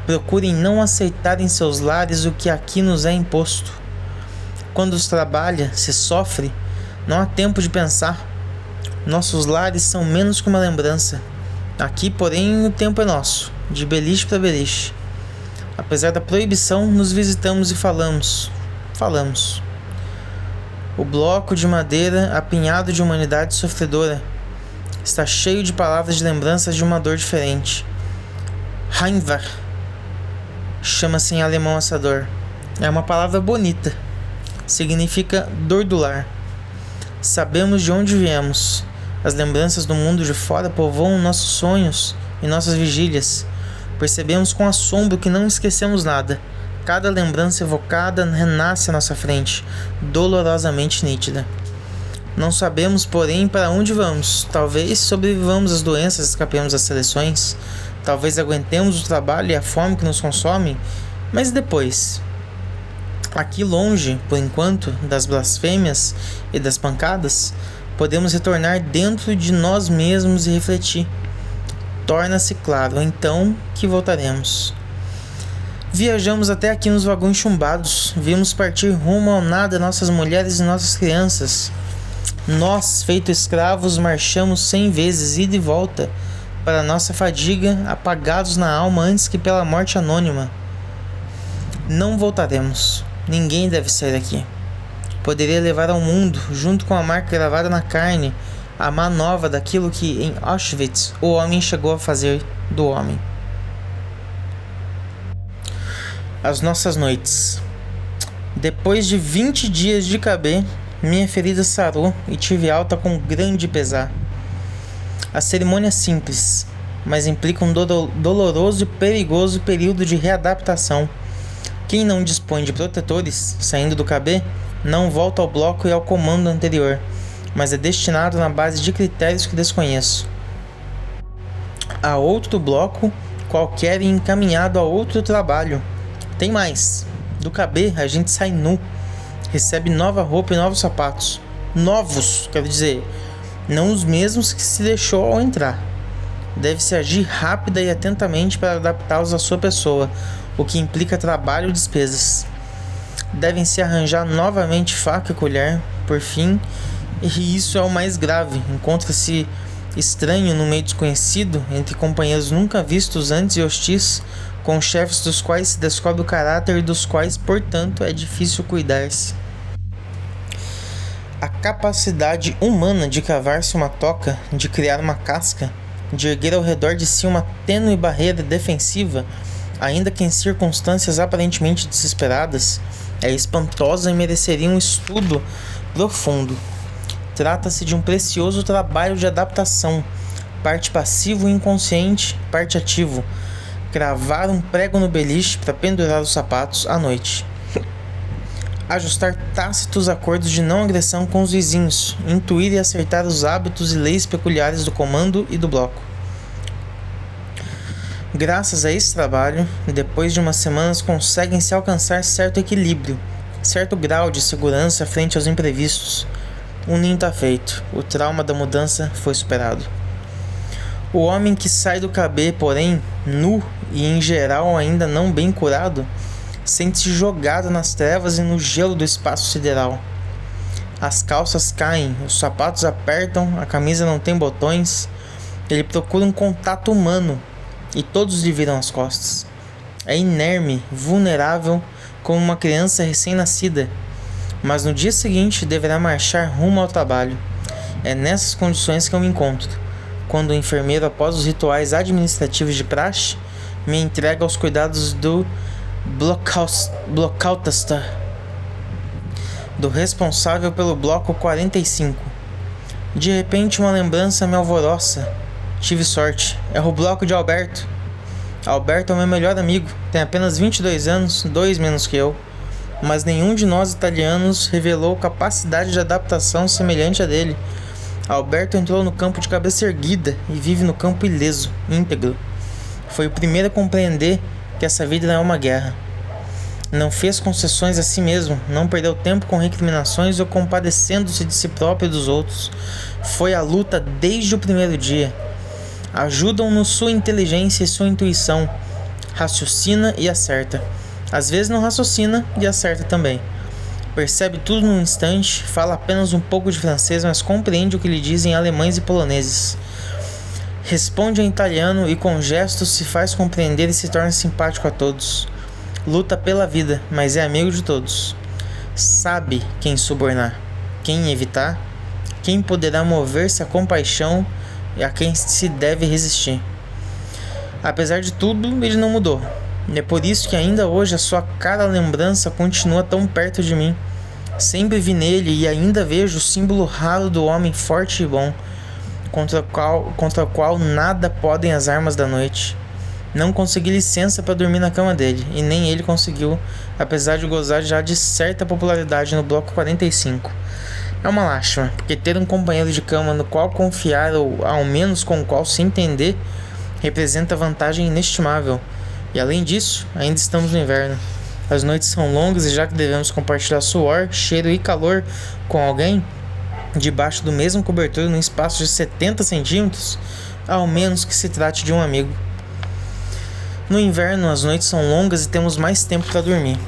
procurem não aceitar em seus lares o que aqui nos é imposto. Quando se trabalha, se sofre, não há tempo de pensar. Nossos lares são menos que uma lembrança. Aqui, porém, o tempo é nosso, de beliche para beliche. Apesar da proibição, nos visitamos e falamos. O bloco de madeira, apinhado de humanidade sofredora, está cheio de palavras de lembranças de uma dor diferente. Heimweh chama-se em alemão essa dor. É uma palavra bonita. Significa dor do lar. Sabemos de onde viemos. As lembranças do mundo de fora povoam nossos sonhos e nossas vigílias. Percebemos com assombro que não esquecemos nada. Cada lembrança evocada renasce à nossa frente, dolorosamente nítida. Não sabemos, porém, para onde vamos. Talvez sobrevivamos às doenças, escapemos das seleções. Talvez aguentemos o trabalho e a fome que nos consome. Mas depois? Aqui longe, por enquanto, das blasfêmias e das pancadas, podemos retornar dentro de nós mesmos e refletir. Torna-se claro, então, que voltaremos. Viajamos até aqui nos vagões chumbados. Vimos partir rumo ao nada nossas mulheres e nossas crianças. Nós, feito escravos, marchamos 100 vezes ida e volta, para nossa fadiga, apagados na alma antes que pela morte anônima. Não voltaremos. Ninguém deve sair daqui. Poderia levar ao mundo, junto com a marca gravada na carne, a má nova daquilo que em Auschwitz o homem chegou a fazer do homem. As nossas noites. Depois de 20 dias de KB, minha ferida sarou e tive alta com grande pesar. A cerimônia é simples, mas implica um doloroso e perigoso período de readaptação. Quem não dispõe de protetores, saindo do KB, não volta ao bloco e ao comando anterior, mas é destinado na base de critérios que desconheço a outro bloco qualquer e encaminhado a outro trabalho. Tem mais. Do KB a gente sai nu, recebe nova roupa e novos sapatos. Novos, quero dizer, não os mesmos que se deixou ao entrar. Deve-se agir rápida e atentamente para adaptá-los à sua pessoa, o que implica trabalho e despesas. Devem-se arranjar novamente faca e colher, por fim, e isso é o mais grave. Encontra-se estranho no meio desconhecido, entre companheiros nunca vistos antes e hostis, com chefes dos quais se descobre o caráter e dos quais, portanto, é difícil cuidar-se. A capacidade humana de cavar-se uma toca, de criar uma casca, de erguer ao redor de si uma tênue barreira defensiva, ainda que em circunstâncias aparentemente desesperadas, é espantosa e mereceria um estudo profundo. Trata-se de um precioso trabalho de adaptação, parte passivo e inconsciente, parte ativo. Cravar um prego no beliche para pendurar os sapatos à noite. Ajustar tácitos acordos de não agressão com os vizinhos, intuir e acertar os hábitos e leis peculiares do comando e do bloco. Graças a esse trabalho, depois de umas semanas conseguem-se alcançar certo equilíbrio, certo grau de segurança frente aos imprevistos. O ninho está feito, o trauma da mudança foi superado. O homem que sai do KB, porém, nu e em geral ainda não bem curado, sente-se jogado nas trevas e no gelo do espaço sideral. As calças caem, os sapatos apertam, a camisa não tem botões. Ele procura um contato humano e todos lhe viram as costas. É inerme, vulnerável, como uma criança recém-nascida, mas no dia seguinte deverá marchar rumo ao trabalho. É nessas condições que eu me encontro, quando o enfermeiro, após os rituais administrativos de praxe, me entrega aos cuidados do Blockautester, do responsável pelo bloco 45. De repente uma lembrança me alvoroça. Tive sorte, é o bloco de Alberto. Alberto é o meu melhor amigo, tem apenas 22 anos, 2 menos que eu, mas nenhum de nós italianos revelou capacidade de adaptação semelhante à dele. Alberto entrou no campo de cabeça erguida e vive no campo ileso, íntegro. Foi o primeiro a compreender que essa vida não é uma guerra. Não fez concessões a si mesmo, não perdeu tempo com recriminações ou compadecendo-se de si próprio e dos outros. Foi à luta desde o primeiro dia. Ajudam-no sua inteligência e sua intuição. Raciocina e acerta. Às vezes não raciocina e acerta também. Percebe tudo num instante, fala apenas um pouco de francês, mas compreende o que lhe dizem alemães e poloneses. Responde em italiano e com gestos se faz compreender e se torna simpático a todos. Luta pela vida, mas é amigo de todos. Sabe quem subornar, quem evitar, quem poderá mover-se a compaixão e a quem se deve resistir. Apesar de tudo, ele não mudou. É por isso que ainda hoje a sua cara lembrança continua tão perto de mim. Sempre vi nele e ainda vejo o símbolo raro do homem forte e bom, contra o qual nada podem as armas da noite. Não consegui licença para dormir na cama dele, e nem ele conseguiu, apesar de gozar já de certa popularidade no bloco 45. É uma lástima, porque ter um companheiro de cama no qual confiar ou ao menos com o qual se entender representa vantagem inestimável. E além disso, ainda estamos no inverno. As noites são longas e já que devemos compartilhar suor, cheiro e calor com alguém debaixo do mesmo cobertor num espaço de 70 centímetros, ao menos que se trate de um amigo. No inverno, as noites são longas e temos mais tempo para dormir.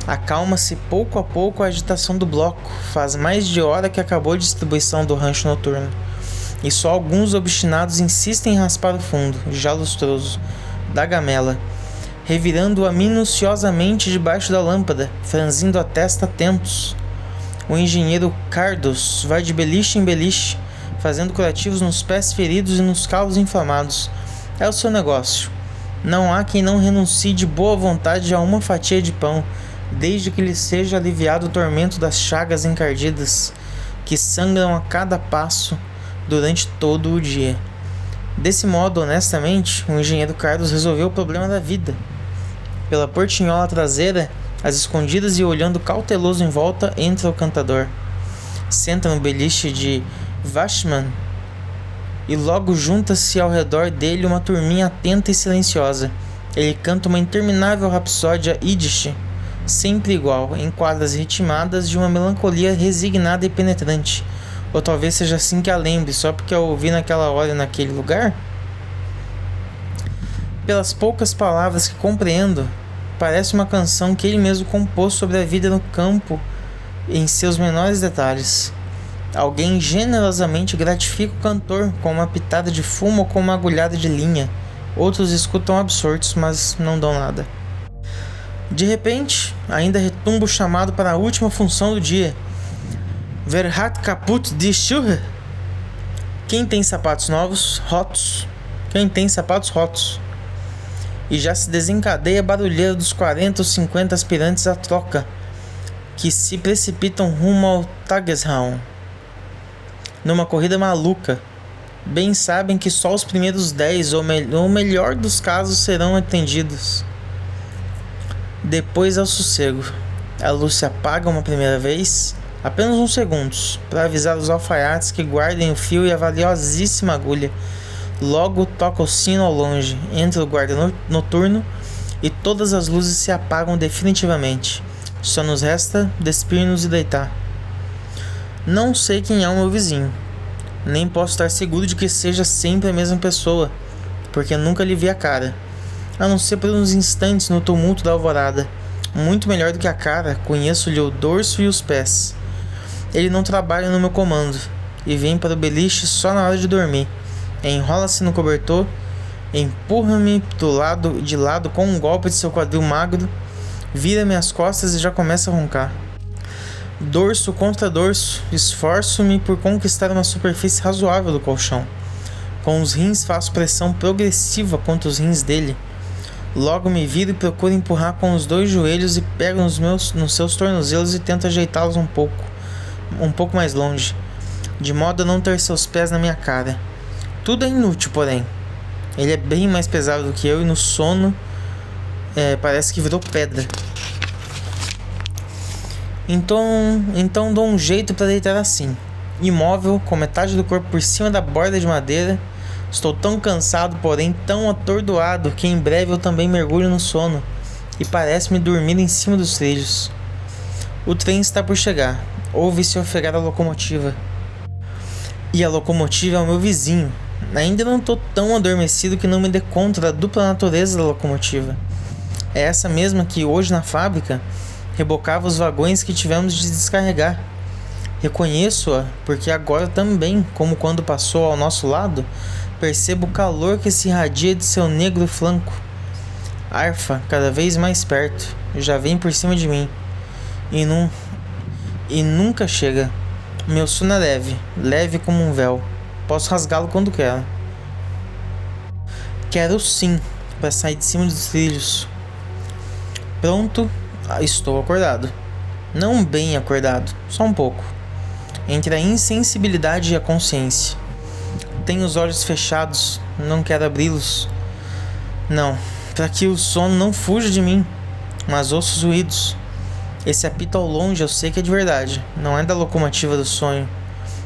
Acalma-se pouco a pouco a agitação do bloco. Faz mais de hora que acabou a distribuição do rancho noturno. E só alguns obstinados insistem em raspar o fundo, já lustroso, da gamela, revirando-a minuciosamente debaixo da lâmpada, franzindo a testa atentos. O engenheiro Cardos vai de beliche em beliche, fazendo curativos nos pés feridos e nos calos inflamados. É o seu negócio. Não há quem não renuncie de boa vontade a uma fatia de pão, desde que lhe seja aliviado o tormento das chagas encardidas, que sangram a cada passo durante todo o dia. Desse modo, honestamente, o engenheiro Carlos resolveu o problema da vida. Pela portinhola traseira, às escondidas e olhando cauteloso em volta, entra o cantador. Senta no beliche de Vashman e logo junta-se ao redor dele uma turminha atenta e silenciosa. Ele canta uma interminável rapsódia Yiddish, sempre igual, em quadras ritmadas de uma melancolia resignada e penetrante. Ou talvez seja assim que a lembre, só porque a ouvi naquela hora e naquele lugar? Pelas poucas palavras que compreendo, parece uma canção que ele mesmo compôs sobre a vida no campo em seus menores detalhes. Alguém generosamente gratifica o cantor com uma pitada de fumo ou com uma agulhada de linha. Outros escutam absortos, mas não dão nada. De repente, ainda retumba o chamado para a última função do dia. Wer hat kaputt die Schuhe? Quem tem sapatos novos? Rotos. Quem tem sapatos rotos? E já se desencadeia a barulheira dos 40 ou 50 aspirantes à troca, que se precipitam rumo ao Tagesraum. Numa corrida maluca, bem sabem que só os primeiros 10 ou melhor dos casos serão atendidos. Depois ao sossego. A luz se apaga uma primeira vez, apenas uns segundos, para avisar os alfaiates que guardem o fio e a valiosíssima agulha. Logo toca o sino ao longe, entra o guarda noturno e todas as luzes se apagam definitivamente. Só nos resta despir-nos e deitar. Não sei quem é o meu vizinho, nem posso estar seguro de que seja sempre a mesma pessoa, porque nunca lhe vi a cara, a não ser por uns instantes no tumulto da alvorada. Muito melhor do que a cara, conheço-lhe o dorso e os pés. Ele não trabalha no meu comando e vem para o beliche só na hora de dormir. Enrola-se no cobertor, empurra-me de lado com um golpe de seu quadril magro, vira-me as costas e já começa a roncar. Dorso contra dorso, esforço-me por conquistar uma superfície razoável do colchão. Com os rins faço pressão progressiva contra os rins dele. Logo me viro e procuro empurrar com os dois joelhos e pego nos seus tornozelos e tento ajeitá-los um pouco mais longe, de modo a não ter seus pés na minha cara. Tudo é inútil, porém. Ele é bem mais pesado do que eu e no sono parece que virou pedra. Então dou um jeito para deitar assim, imóvel, com metade do corpo por cima da borda de madeira. Estou tão cansado, porém tão atordoado, que em breve eu também mergulho no sono e parece-me dormir em cima dos trilhos. O trem está por chegar. Ouve-se ofegar a locomotiva. E a locomotiva é o meu vizinho. Ainda não estou tão adormecido que não me dê conta da dupla natureza da locomotiva. É essa mesma que hoje na fábrica rebocava os vagões que tivemos de descarregar. Reconheço-a porque agora também, como quando passou ao nosso lado, percebo o calor que se irradia de seu negro flanco. Arfa, cada vez mais perto, já vem por cima de mim. E nunca chega. Meu sono é leve, leve como um véu. Posso rasgá-lo quando quero. Quero sim, para sair de cima dos trilhos. Pronto, estou acordado. Não bem acordado, só um pouco. Entre a insensibilidade e a consciência. Tenho os olhos fechados, não quero abri-los. Não, para que o sono não fuja de mim, mas ouço os ruídos. Esse apito ao longe eu sei que é de verdade, não é da locomotiva do sonho.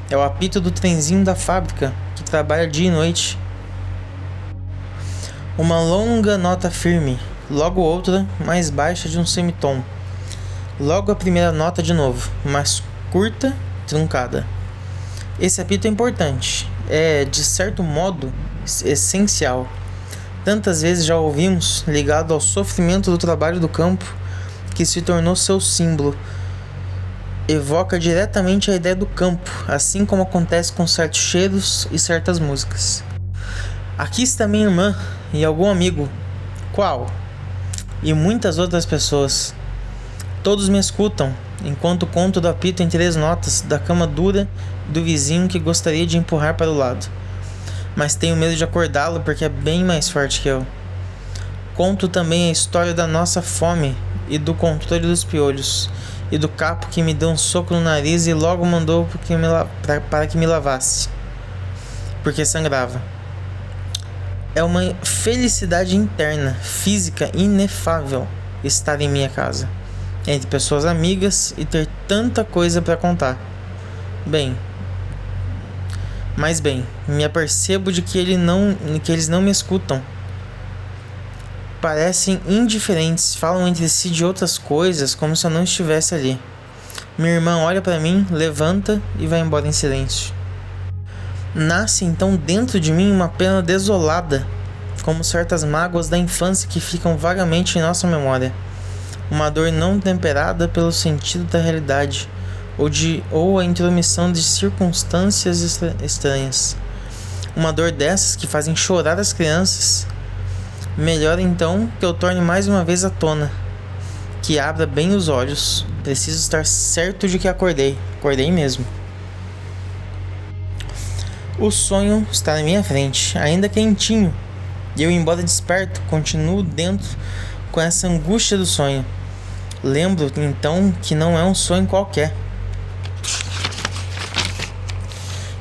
É o apito do trenzinho da fábrica, que trabalha dia e noite. Uma longa nota firme, logo outra, mais baixa de um semitom. Logo a primeira nota de novo, mais curta, truncada. Esse apito é importante, é, de certo modo, essencial. Tantas vezes já ouvimos, ligado ao sofrimento do trabalho do campo, que se tornou seu símbolo. Evoca diretamente a ideia do campo, assim como acontece com certos cheiros e certas músicas. Aqui está minha irmã e algum amigo. Qual? E muitas outras pessoas. Todos me escutam, enquanto conto do apito em 3 notas da cama dura do vizinho que gostaria de empurrar para o lado. Mas tenho medo de acordá-lo porque é bem mais forte que eu. Conto também a história da nossa fome e do controle dos piolhos, e do capo que me deu um soco no nariz e logo mandou para que me lavasse, porque sangrava. É uma felicidade interna, física inefável estar em minha casa, entre pessoas amigas e ter tanta coisa para contar. Mas bem, me apercebo de que eles não me escutam. Parecem indiferentes, falam entre si de outras coisas como se eu não estivesse ali. Minha irmã olha para mim, levanta e vai embora em silêncio. Nasce então dentro de mim uma pena desolada, como certas mágoas da infância que ficam vagamente em nossa memória. Uma dor não temperada pelo sentido da realidade, ou a intromissão de circunstâncias estranhas. Uma dor dessas que fazem chorar as crianças. Melhor então que eu torne mais uma vez à tona, que abra bem os olhos. Preciso estar certo de que acordei mesmo. O sonho está na minha frente, ainda quentinho, e eu, embora desperto, continuo dentro com essa angústia do sonho. Lembro então que não é um sonho qualquer,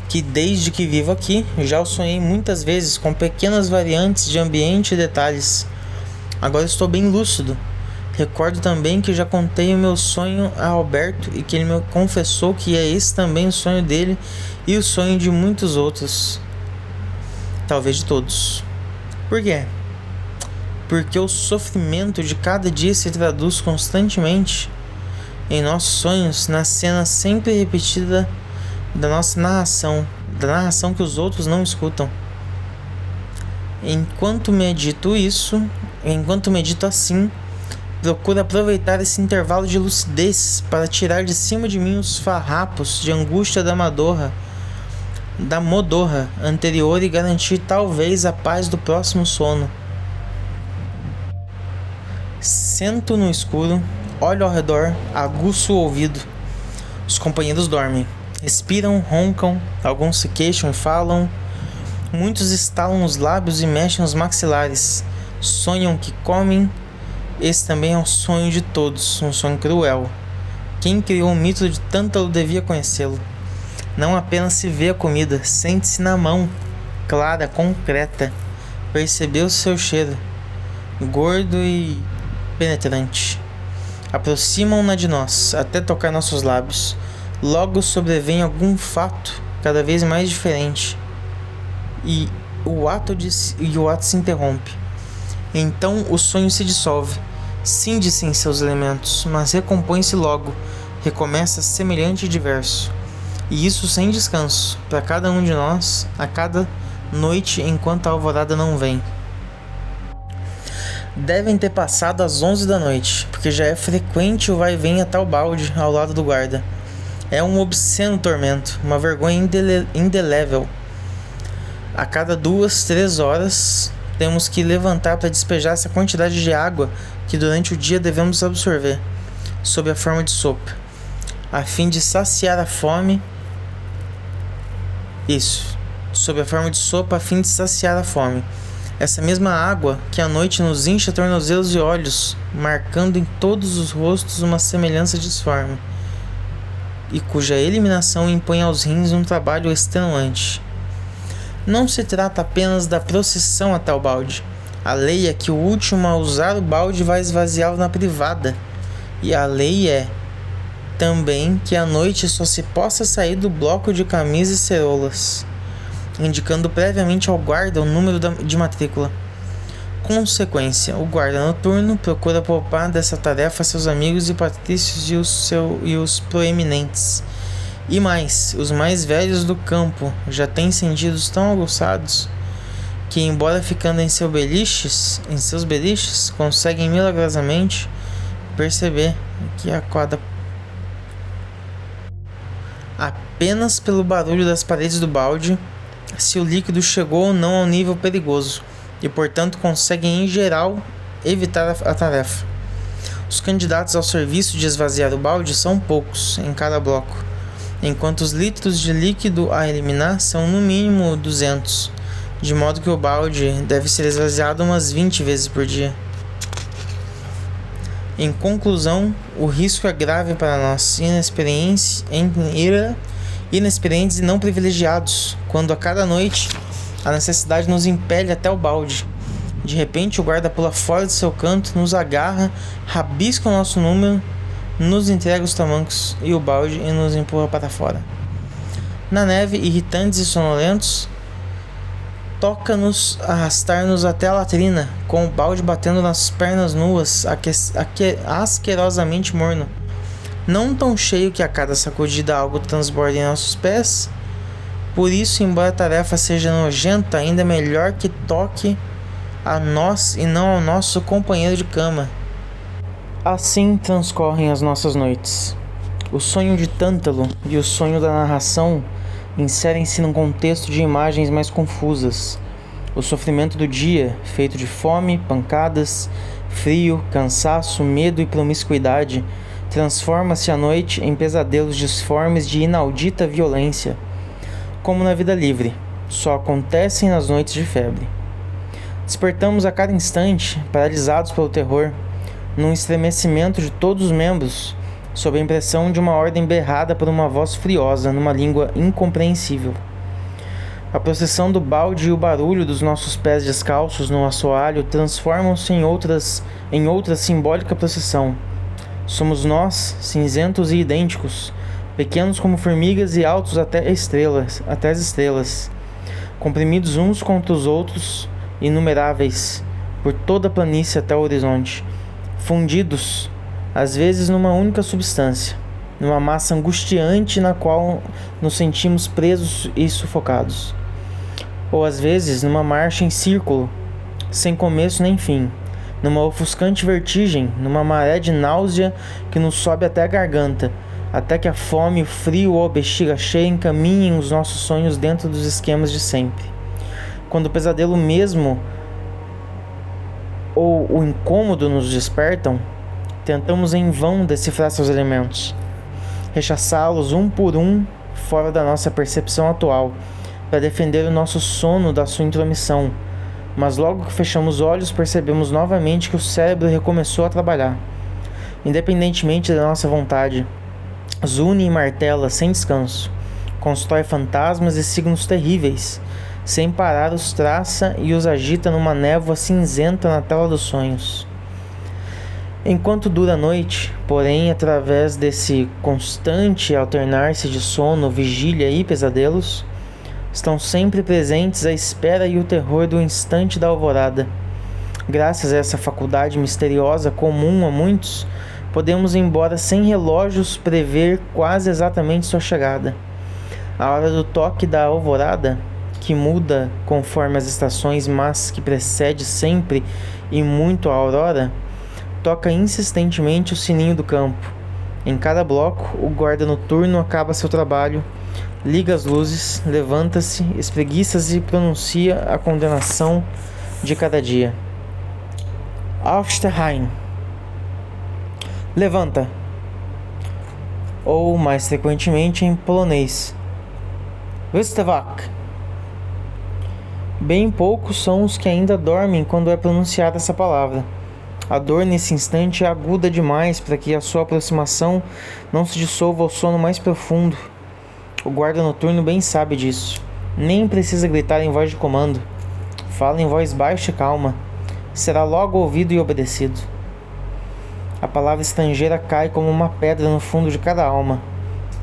que desde que vivo aqui já o sonhei muitas vezes com pequenas variantes de ambiente e detalhes. Agora estou bem lúcido. Recordo também que já contei o meu sonho a Alberto e que ele me confessou que é esse também o sonho dele e o sonho de muitos outros. Talvez de todos. Por quê? Porque o sofrimento de cada dia se traduz constantemente em nossos sonhos, na cena sempre repetida da nossa narração, da narração que os outros não escutam. Enquanto medito assim, procuro aproveitar esse intervalo de lucidez para tirar de cima de mim os farrapos de angústia da modorra anterior e garantir talvez a paz do próximo sono. Sento no escuro, olho ao redor, aguço o ouvido. Os companheiros dormem. Respiram, roncam, alguns se queixam e falam. Muitos estalam os lábios e mexem os maxilares. Sonham que comem. Esse também é um sonho de todos, um sonho cruel. Quem criou o mito de Tântalo devia conhecê-lo. Não apenas se vê a comida, sente-se na mão, clara, concreta. Percebeu seu cheiro, gordo e penetrante. Aproximam-na de nós, até tocar nossos lábios. Logo sobrevém algum fato cada vez mais diferente e o ato se interrompe. Então o sonho se dissolve, cinde-se em seus elementos, mas recompõe-se logo, recomeça semelhante e diverso. E isso sem descanso, para cada um de nós, a cada noite enquanto a alvorada não vem. Devem ter passado as 11 da noite, porque já é frequente o vai e vem a tal balde ao lado do guarda. É um obsceno tormento, uma vergonha indelével. A cada 2, 3 horas temos que levantar para despejar essa quantidade de água que durante o dia devemos absorver, sob a forma de sopa, a fim de saciar a fome. Sob a forma de sopa, a fim de saciar a fome. Essa mesma água que à noite nos incha tornozelos e olhos, marcando em todos os rostos uma semelhança disforme, e cuja eliminação impõe aos rins um trabalho extenuante. Não se trata apenas da procissão até o balde. A lei é que o último a usar o balde vai esvaziá-lo na privada, E a lei é também que à noite só se possa sair do bloco de camisas e ceroulas, indicando previamente ao guarda o número de matrícula. Consequência, o guarda noturno procura poupar dessa tarefa seus amigos e patrícios e os proeminentes. E mais, os mais velhos do campo já têm sentidos tão aguçados que, embora ficando em seus beliches, conseguem milagrosamente perceber que a quadra apenas pelo barulho das paredes do balde se o líquido chegou ou não ao nível perigoso, e portanto conseguem em geral evitar a tarefa. Os candidatos ao serviço de esvaziar o balde são poucos em cada bloco, enquanto os litros de líquido a eliminar são no mínimo 200, de modo que o balde deve ser esvaziado umas 20 vezes por dia. Em conclusão, o risco é grave para nós, inexperientes e não privilegiados, quando a cada noite a necessidade nos impele até o balde. De repente o guarda pula fora de seu canto, nos agarra, rabisca o nosso número, nos entrega os tamancos e o balde e nos empurra para fora. Na neve, irritantes e sonolentos, toca-nos arrastar-nos até a latrina, com o balde batendo nas pernas nuas, asquerosamente morno. Não tão cheio que a cada sacudida algo transborde em nossos pés. Por isso, embora a tarefa seja nojenta, ainda é melhor que toque a nós e não ao nosso companheiro de cama. Assim transcorrem as nossas noites. O sonho de Tântalo e o sonho da narração inserem-se num contexto de imagens mais confusas. O sofrimento do dia, feito de fome, pancadas, frio, cansaço, medo e promiscuidade, transforma-se à noite em pesadelos disformes de inaudita violência. Como na vida livre, só acontecem nas noites de febre. Despertamos a cada instante, paralisados pelo terror, num estremecimento de todos os membros, sob a impressão de uma ordem berrada por uma voz furiosa, numa língua incompreensível. A procissão do balde e o barulho dos nossos pés descalços no assoalho transformam-se em outra simbólica procissão. Somos nós, cinzentos e idênticos, pequenos como formigas e altos até as estrelas, comprimidos uns contra os outros, inumeráveis, por toda a planície até o horizonte, fundidos, às vezes numa única substância, numa massa angustiante na qual nos sentimos presos e sufocados, ou às vezes numa marcha em círculo, sem começo nem fim, numa ofuscante vertigem, numa maré de náusea que nos sobe até a garganta, até que a fome, o frio ou a bexiga cheia encaminhem os nossos sonhos dentro dos esquemas de sempre. Quando o pesadelo mesmo ou o incômodo nos despertam, tentamos em vão decifrar seus elementos, rechaçá-los um por um fora da nossa percepção atual, para defender o nosso sono da sua intromissão. Mas logo que fechamos os olhos, percebemos novamente que o cérebro recomeçou a trabalhar, independentemente da nossa vontade. Zune e martela sem descanso, constrói fantasmas e signos terríveis, sem parar os traça e os agita numa névoa cinzenta na tela dos sonhos. Enquanto dura a noite, porém, através desse constante alternar-se de sono, vigília e pesadelos, estão sempre presentes a espera e o terror do instante da alvorada. Graças a essa faculdade misteriosa comum a muitos, podemos, embora sem relógios, prever quase exatamente sua chegada. A hora do toque da alvorada, que muda conforme as estações, mas que precede sempre e muito a aurora, toca insistentemente o sininho do campo. Em cada bloco, o guarda noturno acaba seu trabalho, liga as luzes, levanta-se, espreguiça-se e pronuncia a condenação de cada dia. Aufstehen. Levanta. Ou, mais frequentemente, em polonês, Wstawaj. Bem poucos são os que ainda dormem quando é pronunciada essa palavra. A dor nesse instante é aguda demais para que a sua aproximação não se dissolva ao sono mais profundo. O guarda noturno bem sabe disso. Nem precisa gritar em voz de comando. Fala em voz baixa e calma. Será logo ouvido e obedecido. A palavra estrangeira cai como uma pedra no fundo de cada alma.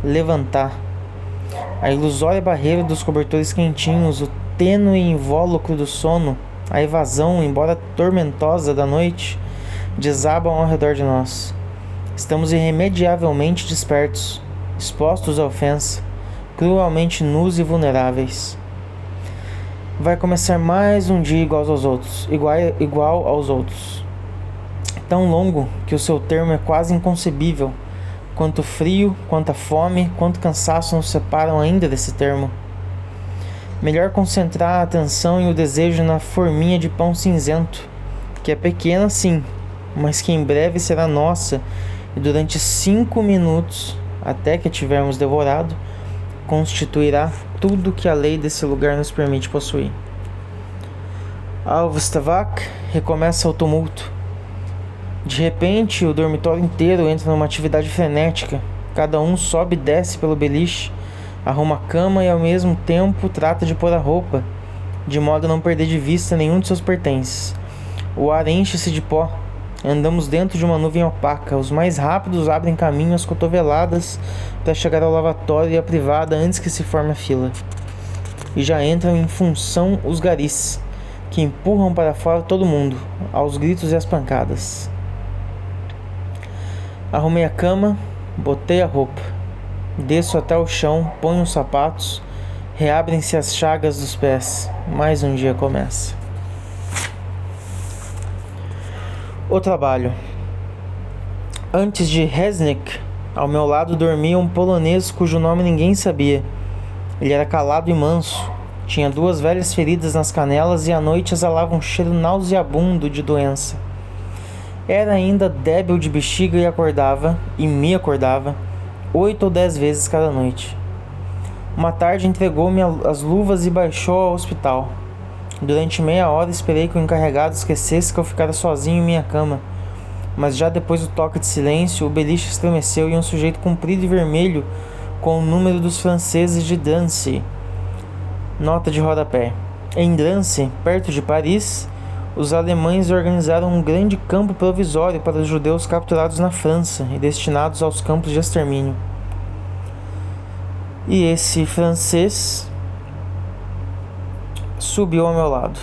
Levantar. A ilusória barreira dos cobertores quentinhos, o tênue invólucro do sono, a evasão, embora tormentosa, da noite, desabam ao redor de nós. Estamos irremediavelmente despertos, expostos à ofensa, cruelmente nus e vulneráveis. Vai começar mais um dia igual aos outros. Tão longo que o seu termo é quase inconcebível. Quanto frio, quanta fome, quanto cansaço nos separam ainda desse termo. Melhor concentrar a atenção e o desejo na forminha de pão cinzento, que é pequena sim, mas que em breve será nossa, e durante 5 minutos, até que a tivermos devorado, constituirá tudo que a lei desse lugar nos permite possuir. Ao Vustavak recomeça o tumulto. De repente, o dormitório inteiro entra numa atividade frenética. Cada um sobe e desce pelo beliche, arruma a cama e ao mesmo tempo trata de pôr a roupa, de modo a não perder de vista nenhum de seus pertences. O ar enche-se de pó. Andamos dentro de uma nuvem opaca. Os mais rápidos abrem caminho às cotoveladas para chegar ao lavatório e à privada antes que se forme a fila. E já entram em função os garis, que empurram para fora todo mundo, aos gritos e às pancadas. Arrumei a cama, botei a roupa. Desço até o chão, ponho os sapatos, reabrem-se as chagas dos pés. Mais um dia começa. O trabalho. Antes de Resnik, ao meu lado dormia um polonês cujo nome ninguém sabia. Ele era calado e manso, tinha 2 velhas feridas nas canelas e à noite exalava um cheiro nauseabundo de doença. Era ainda débil de bexiga e me acordava 8 ou 10 vezes cada noite. Uma tarde entregou-me as luvas e baixou ao hospital. Durante meia hora esperei que o encarregado esquecesse que eu ficara sozinho em minha cama, mas já depois do toque de silêncio, o beliche estremeceu e um sujeito comprido e vermelho com o número dos franceses de Drancy. Nota de rodapé. Em Drancy, perto de Paris, os alemães organizaram um grande campo provisório para os judeus capturados na França e destinados aos campos de extermínio. E esse francês subiu ao meu lado.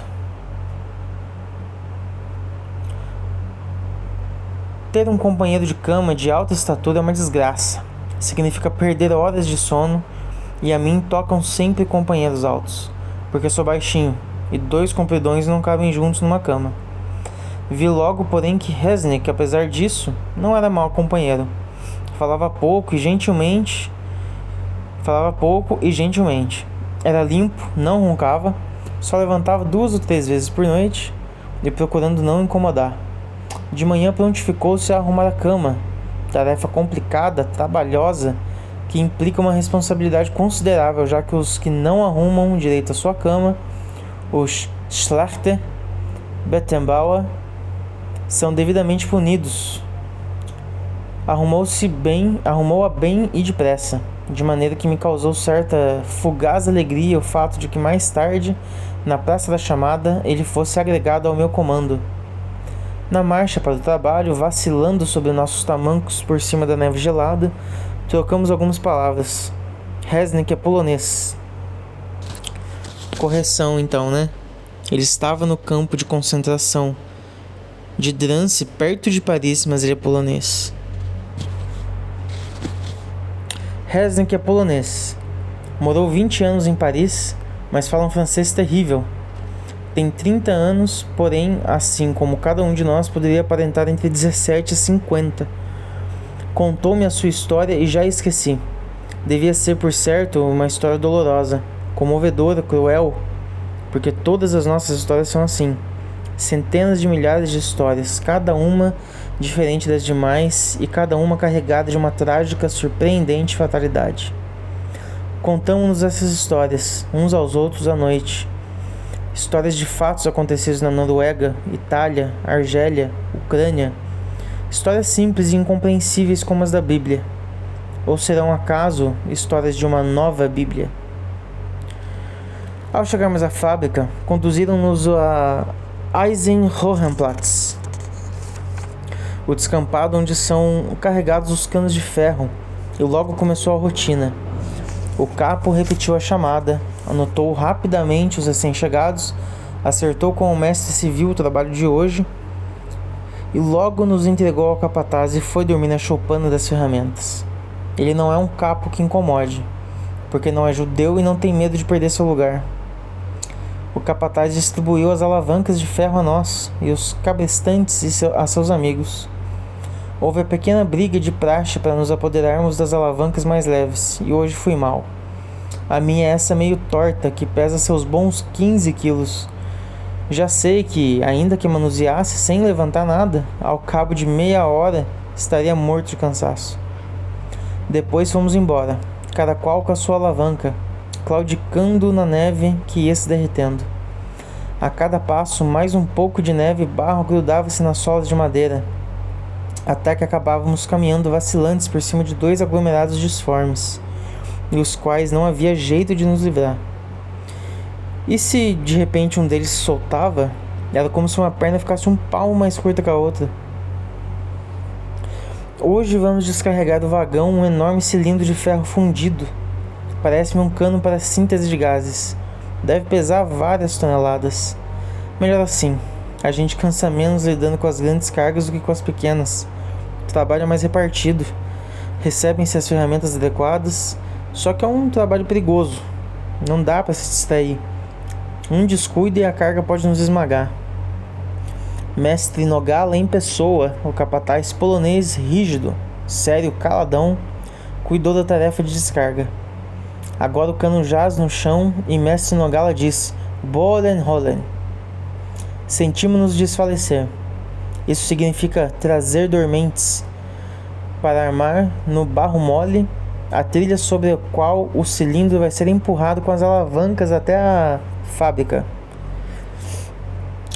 Ter um companheiro de cama de alta estatura é uma desgraça. Significa perder horas de sono, e a mim tocam sempre companheiros altos, porque sou baixinho e 2 compridões não cabem juntos numa cama. Vi logo, porém, que Resnik, apesar disso, não era mau companheiro. Falava pouco e gentilmente. Era limpo, não roncava, só levantava 2 ou 3 vezes por noite e procurando não incomodar. De manhã prontificou-se a arrumar a cama, tarefa complicada, trabalhosa, que implica uma responsabilidade considerável, já que os que não arrumam direito a sua cama, os Schlachter, Bettenbauer, são devidamente punidos. Arrumou-a bem e depressa, de maneira que me causou certa fugaz alegria o fato de que mais tarde, na Praça da Chamada, ele fosse agregado ao meu comando. Na marcha para o trabalho, vacilando sobre nossos tamancos por cima da neve gelada, trocamos algumas palavras. Resnik é polonês. Correção, então, né? Ele estava no campo de concentração de Drancy, perto de Paris, mas ele é polonês. Resnik é polonês. Morou 20 anos em Paris, mas fala um francês terrível. Tem 30 anos, porém, assim como cada um de nós, poderia aparentar entre 17 e 50. Contou-me a sua história e já esqueci. Devia ser, por certo, uma história dolorosa, comovedora, cruel, porque todas as nossas histórias são assim. Centenas de milhares de histórias, cada uma diferente das demais e cada uma carregada de uma trágica, surpreendente fatalidade. Contamos-nos essas histórias, uns aos outros à noite. Histórias de fatos acontecidos na Noruega, Itália, Argélia, Ucrânia. Histórias simples e incompreensíveis como as da Bíblia. Ou serão, acaso, histórias de uma nova Bíblia? Ao chegarmos à fábrica, conduziram-nos a Eisenhowerplatz. o descampado onde são carregados os canos de ferro, e logo começou a rotina. O capo repetiu a chamada, anotou rapidamente os recém-chegados, acertou com o mestre civil o trabalho de hoje e logo nos entregou ao capataz e foi dormir na choupana das ferramentas. Ele não é um capo que incomode, porque não é judeu e não tem medo de perder seu lugar. O capataz distribuiu as alavancas de ferro a nós e os cabrestantes a seus amigos. Houve a pequena briga de praxe para nos apoderarmos das alavancas mais leves, e hoje fui mal. A minha é essa meio torta, que pesa seus bons 15 quilos. Já sei que, ainda que manuseasse sem levantar nada, ao cabo de meia hora estaria morto de cansaço. Depois fomos embora, cada qual com a sua alavanca, claudicando na neve que ia se derretendo. A cada passo, mais um pouco de neve e barro grudava-se nas solas de madeira, até que acabávamos caminhando vacilantes por cima de 2 aglomerados disformes, dos quais não havia jeito de nos livrar. E se de repente um deles se soltava, era como se uma perna ficasse um palmo mais curta que a outra. Hoje vamos descarregar do vagão um enorme cilindro de ferro fundido. Parece-me um cano para síntese de gases. Deve pesar várias toneladas. Melhor assim, a gente cansa menos lidando com as grandes cargas do que com as pequenas. O trabalho é mais repartido. Recebem-se as ferramentas adequadas, só que é um trabalho perigoso. Não dá para se distrair. Um descuido e a carga pode nos esmagar. Mestre Nogala em pessoa, o capataz polonês rígido, sério, caladão, cuidou da tarefa de descarga. Agora o cano jaz no chão e Mestre Nogala disse: "Bolen Hollen". Sentimos-nos desfalecer. Isso significa trazer dormentes para armar no barro mole a trilha sobre a qual o cilindro vai ser empurrado com as alavancas até a fábrica.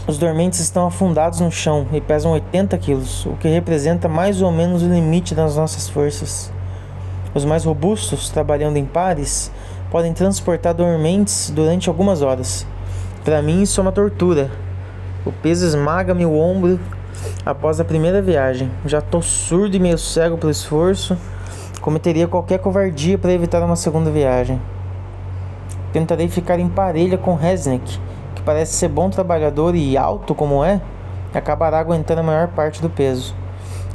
Os dormentes estão afundados no chão e pesam 80 quilos, o que representa mais ou menos o limite das nossas forças. Os mais robustos, trabalhando em pares, podem transportar dormentes durante algumas horas. Para mim isso é uma tortura. O peso esmaga-me o ombro após a primeira viagem. Já estou surdo e meio cego pelo esforço. Cometeria qualquer covardia para evitar uma segunda viagem. Tentarei ficar em parelha com Resnick, que parece ser bom trabalhador e alto como é, acabará aguentando a maior parte do peso.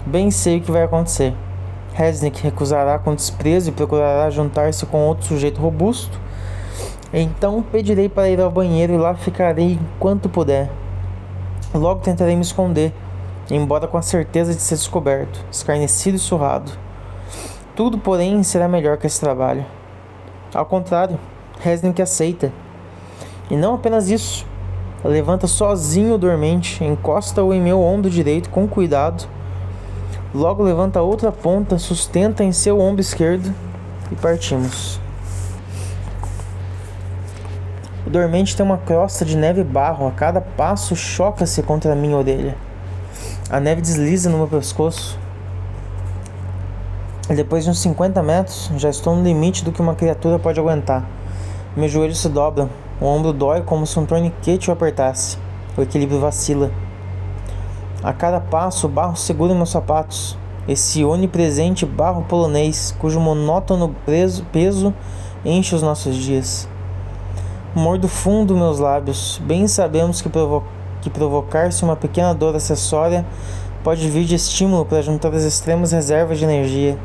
Bem sei o que vai acontecer. Resnick recusará com desprezo e procurará juntar-se com outro sujeito robusto. Então pedirei para ir ao banheiro e lá ficarei enquanto puder. Logo tentarei me esconder, embora com a certeza de ser descoberto, escarnecido e surrado. Tudo, porém, será melhor que esse trabalho. Ao contrário, Resnick aceita. E não apenas isso. Levanta sozinho o dormente, encosta-o em meu ombro direito com cuidado. Logo levanta a outra ponta, sustenta em seu ombro esquerdo e partimos. O dormente tem uma crosta de neve e barro. A cada passo choca-se contra a minha orelha. A neve desliza no meu pescoço. E depois de uns 50 metros, já estou no limite do que uma criatura pode aguentar. Meus joelhos se dobram. O ombro dói como se um torniquete o apertasse. O equilíbrio vacila. A cada passo, o barro segura meus sapatos. Esse onipresente barro polonês, cujo monótono peso enche os nossos dias. Mordo fundo meus lábios. Bem sabemos que provocar-se uma pequena dor acessória pode vir de estímulo para juntar as extremas reservas de energia.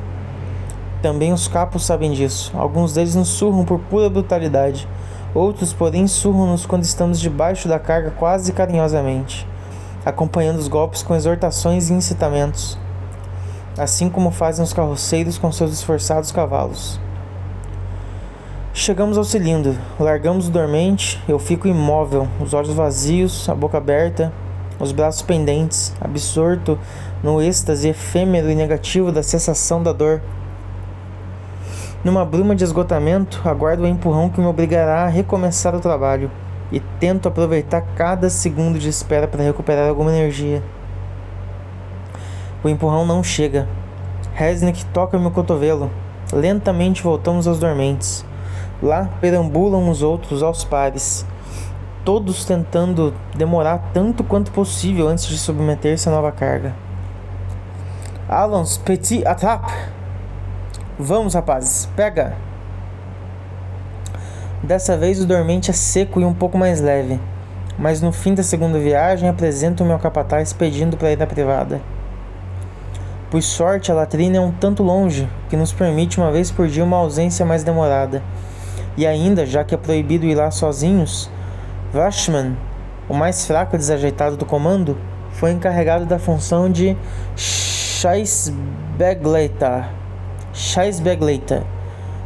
Também os capos sabem disso. Alguns deles nos surram por pura brutalidade. Outros, porém, surram-nos quando estamos debaixo da carga quase carinhosamente, acompanhando os golpes com exortações e incitamentos, assim como fazem os carroceiros com seus esforçados cavalos. Chegamos ao cilindro, largamos o dormente, eu fico imóvel, os olhos vazios, a boca aberta, os braços pendentes, absorto no êxtase efêmero e negativo da cessação da dor. Numa bruma de esgotamento, aguardo o empurrão que me obrigará a recomeçar o trabalho e tento aproveitar cada segundo de espera para recuperar alguma energia. O empurrão não chega. Resnick toca meu cotovelo. Lentamente voltamos aos dormentes. Lá perambulam os outros aos pares, todos tentando demorar tanto quanto possível antes de submeter-se à nova carga. Allons, petit attrape! Vamos, rapazes, pega! Dessa vez o dormente é seco e um pouco mais leve, mas no fim da segunda viagem apresento o meu capataz pedindo para ir à privada. Por sorte, a latrina é um tanto longe, que nos permite uma vez por dia uma ausência mais demorada. E ainda, já que é proibido ir lá sozinhos, Washman, o mais fraco e desajeitado do comando, foi encarregado da função de Scheissbegleiter,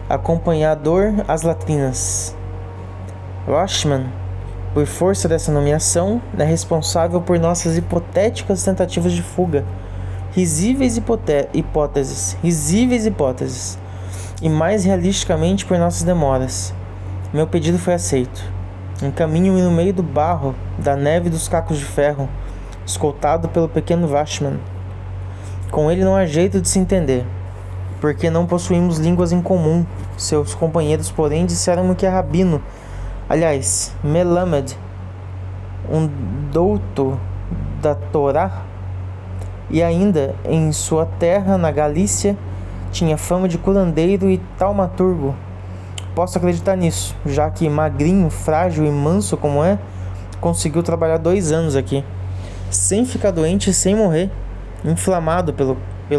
acompanhador às latrinas. Washman, por força dessa nomeação, é responsável por nossas hipotéticas tentativas de fuga, risíveis hipóteses, e mais realisticamente por nossas demoras. Meu pedido foi aceito. Encaminho-me no meio do barro, da neve e dos cacos de ferro, escoltado pelo pequeno Washman. Com ele não há jeito de se entender, porque não possuímos línguas em comum. Seus companheiros, porém, disseram-me que é rabino, aliás, Melamed, um doutor da Torá, e ainda em sua terra, na Galícia, tinha fama de curandeiro e taumaturgo. Posso acreditar nisso, já que magrinho, frágil e manso como é, conseguiu trabalhar 2 anos aqui, sem ficar doente e sem morrer, inflamado pelo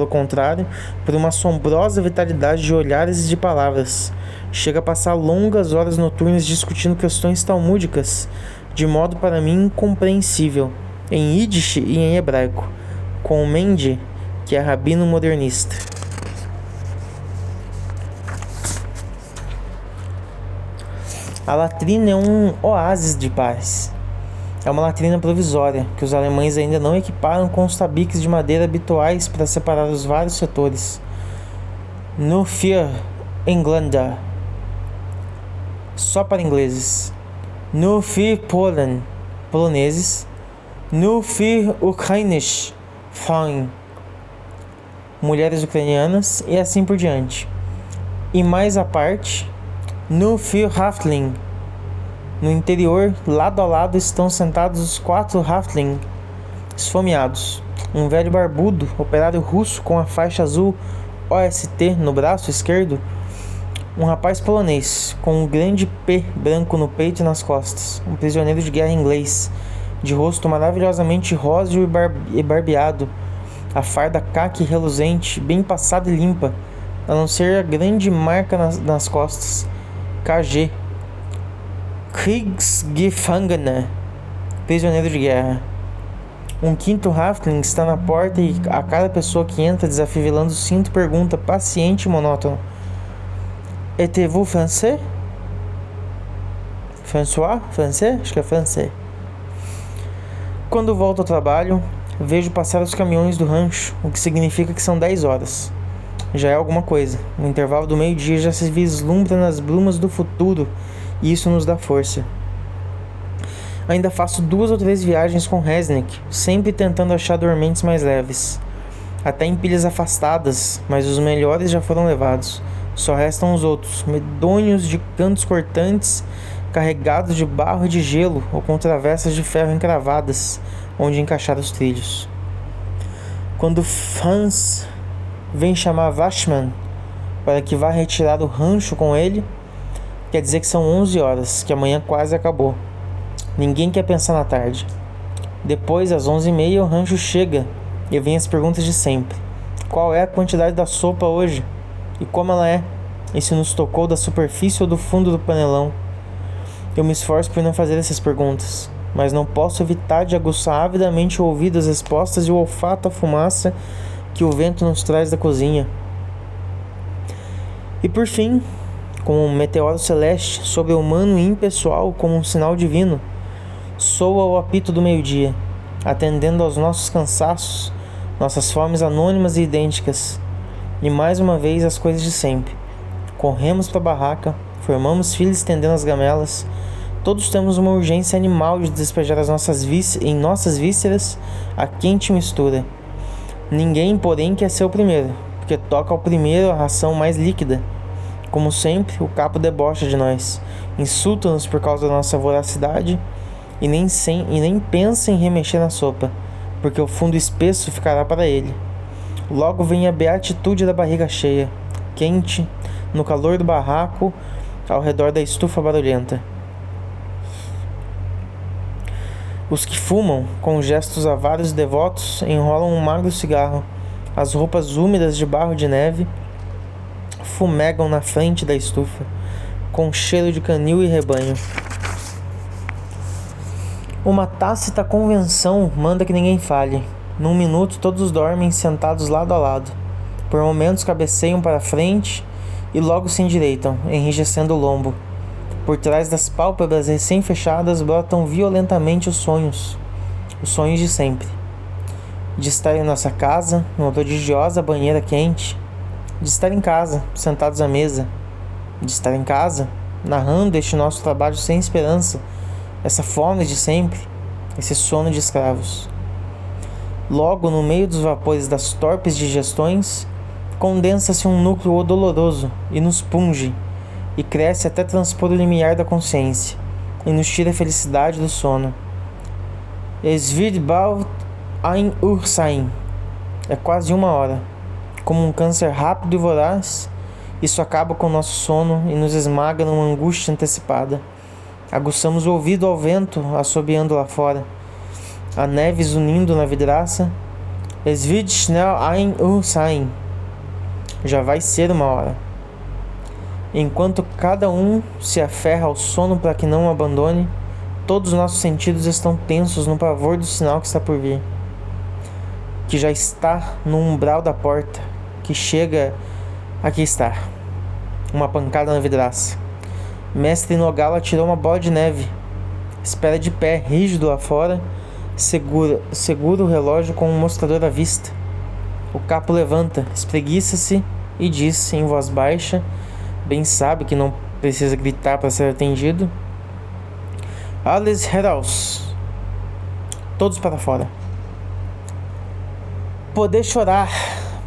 contrário, por uma assombrosa vitalidade de olhares e de palavras. Chega a passar longas horas noturnas discutindo questões talmúdicas, de modo para mim incompreensível, em Yiddish e em hebraico, com o Mendy, que é rabino modernista. A latrina é um oásis de paz. É uma latrina provisória, que os alemães ainda não equiparam com os tabiques de madeira habituais para separar os vários setores. Nur für Engländer, só para ingleses. Nur für Polen, poloneses. Nur für ukrainisch, Frauen, mulheres ucranianas, e assim por diante. E mais à parte, Nur für Häftling. No interior, lado a lado, estão sentados os 4 Häftling esfomeados. Um velho barbudo, operário russo com a faixa azul OST no braço esquerdo. Um rapaz polonês, com um grande P branco no peito e nas costas. Um prisioneiro de guerra inglês, de rosto maravilhosamente róseo e barbeado. A farda caqui reluzente, bem passada e limpa, a não ser a grande marca nas costas. KG, Kriegsgefangener, prisioneiro de guerra. Um 5º Häftling está na porta e a cada pessoa que entra desafivelando o cinto pergunta, paciente e monótono: "Êtes-vous français?" François? Français? Acho que é français. Quando volto ao trabalho, vejo passar os caminhões do rancho, o que significa que são 10 horas. Já é alguma coisa. O intervalo do meio-dia já se vislumbra nas brumas do futuro, e isso nos dá força. Ainda faço 2 ou 3 viagens com Resnick, sempre tentando achar dormentes mais leves. Até em pilhas afastadas, mas os melhores já foram levados. Só restam os outros, medonhos de cantos cortantes, carregados de barro e de gelo, ou com travessas de ferro encravadas, onde encaixar os trilhos. Quando Franz vem chamar Washman para que vá retirar o rancho com ele, quer dizer que são 11 horas, que amanhã quase acabou. Ninguém quer pensar na tarde. Depois, às 11h30, o rancho chega e vem as perguntas de sempre. Qual é a quantidade da sopa hoje? E como ela é? E se nos tocou da superfície ou do fundo do panelão? Eu me esforço por não fazer essas perguntas, mas não posso evitar de aguçar avidamente o ouvido às respostas e o olfato à fumaça que o vento nos traz da cozinha. E por fim, como um meteoro celeste, sobre-humano e impessoal, como um sinal divino, soa o apito do meio-dia, atendendo aos nossos cansaços, nossas fomes anônimas e idênticas, e mais uma vez as coisas de sempre. Corremos para a barraca, formamos fila estendendo as gamelas. Todos temos uma urgência animal de despejar em nossas vísceras a quente mistura. Ninguém, porém, quer ser o primeiro, porque toca ao primeiro a ração mais líquida. Como sempre, o capo debocha de nós, insulta-nos por causa da nossa voracidade e nem pensa em remexer na sopa, porque o fundo espesso ficará para ele. Logo vem a beatitude da barriga cheia, quente, no calor do barraco, ao redor da estufa barulhenta. Os que fumam, com gestos avaros e devotos, enrolam um magro cigarro. As roupas úmidas de barro de neve fumegam na frente da estufa, com cheiro de canil e rebanho. Uma tácita convenção manda que ninguém fale. Num minuto todos dormem sentados lado a lado. Por momentos cabeceiam para frente e logo se endireitam, enrijecendo o lombo. Por trás das pálpebras recém-fechadas brotam violentamente os sonhos de sempre. De estar em nossa casa, numa prodigiosa banheira quente. De estar em casa, sentados à mesa. De estar em casa, narrando este nosso trabalho sem esperança, essa fome de sempre, esse sono de escravos. Logo, no meio dos vapores das torpes digestões, condensa-se um núcleo odoloroso e nos punge, e cresce até transpor o limiar da consciência, e nos tira a felicidade do sono. Es wird bald 1 Uhr sein. É quase 1 hora. Como um câncer rápido e voraz, isso acaba com o nosso sono e nos esmaga numa angústia antecipada. Aguçamos o ouvido ao vento assobiando lá fora, a neve zunindo na vidraça. Es wird schnell 1 Uhr sein. Já vai ser 1 hora. Enquanto cada um se aferra ao sono para que não o abandone, todos os nossos sentidos estão tensos no pavor do sinal que está por vir, que já está no umbral da porta, que chega. Aqui está. Uma pancada na vidraça. Mestre Nogala tirou uma bola de neve. Espera de pé, rígido lá fora, segura o relógio com um mostrador à vista. O capo levanta, espreguiça-se e diz em voz baixa, bem sabe que não precisa gritar para ser atendido: Alles heraus. Todos para fora. Poder chorar,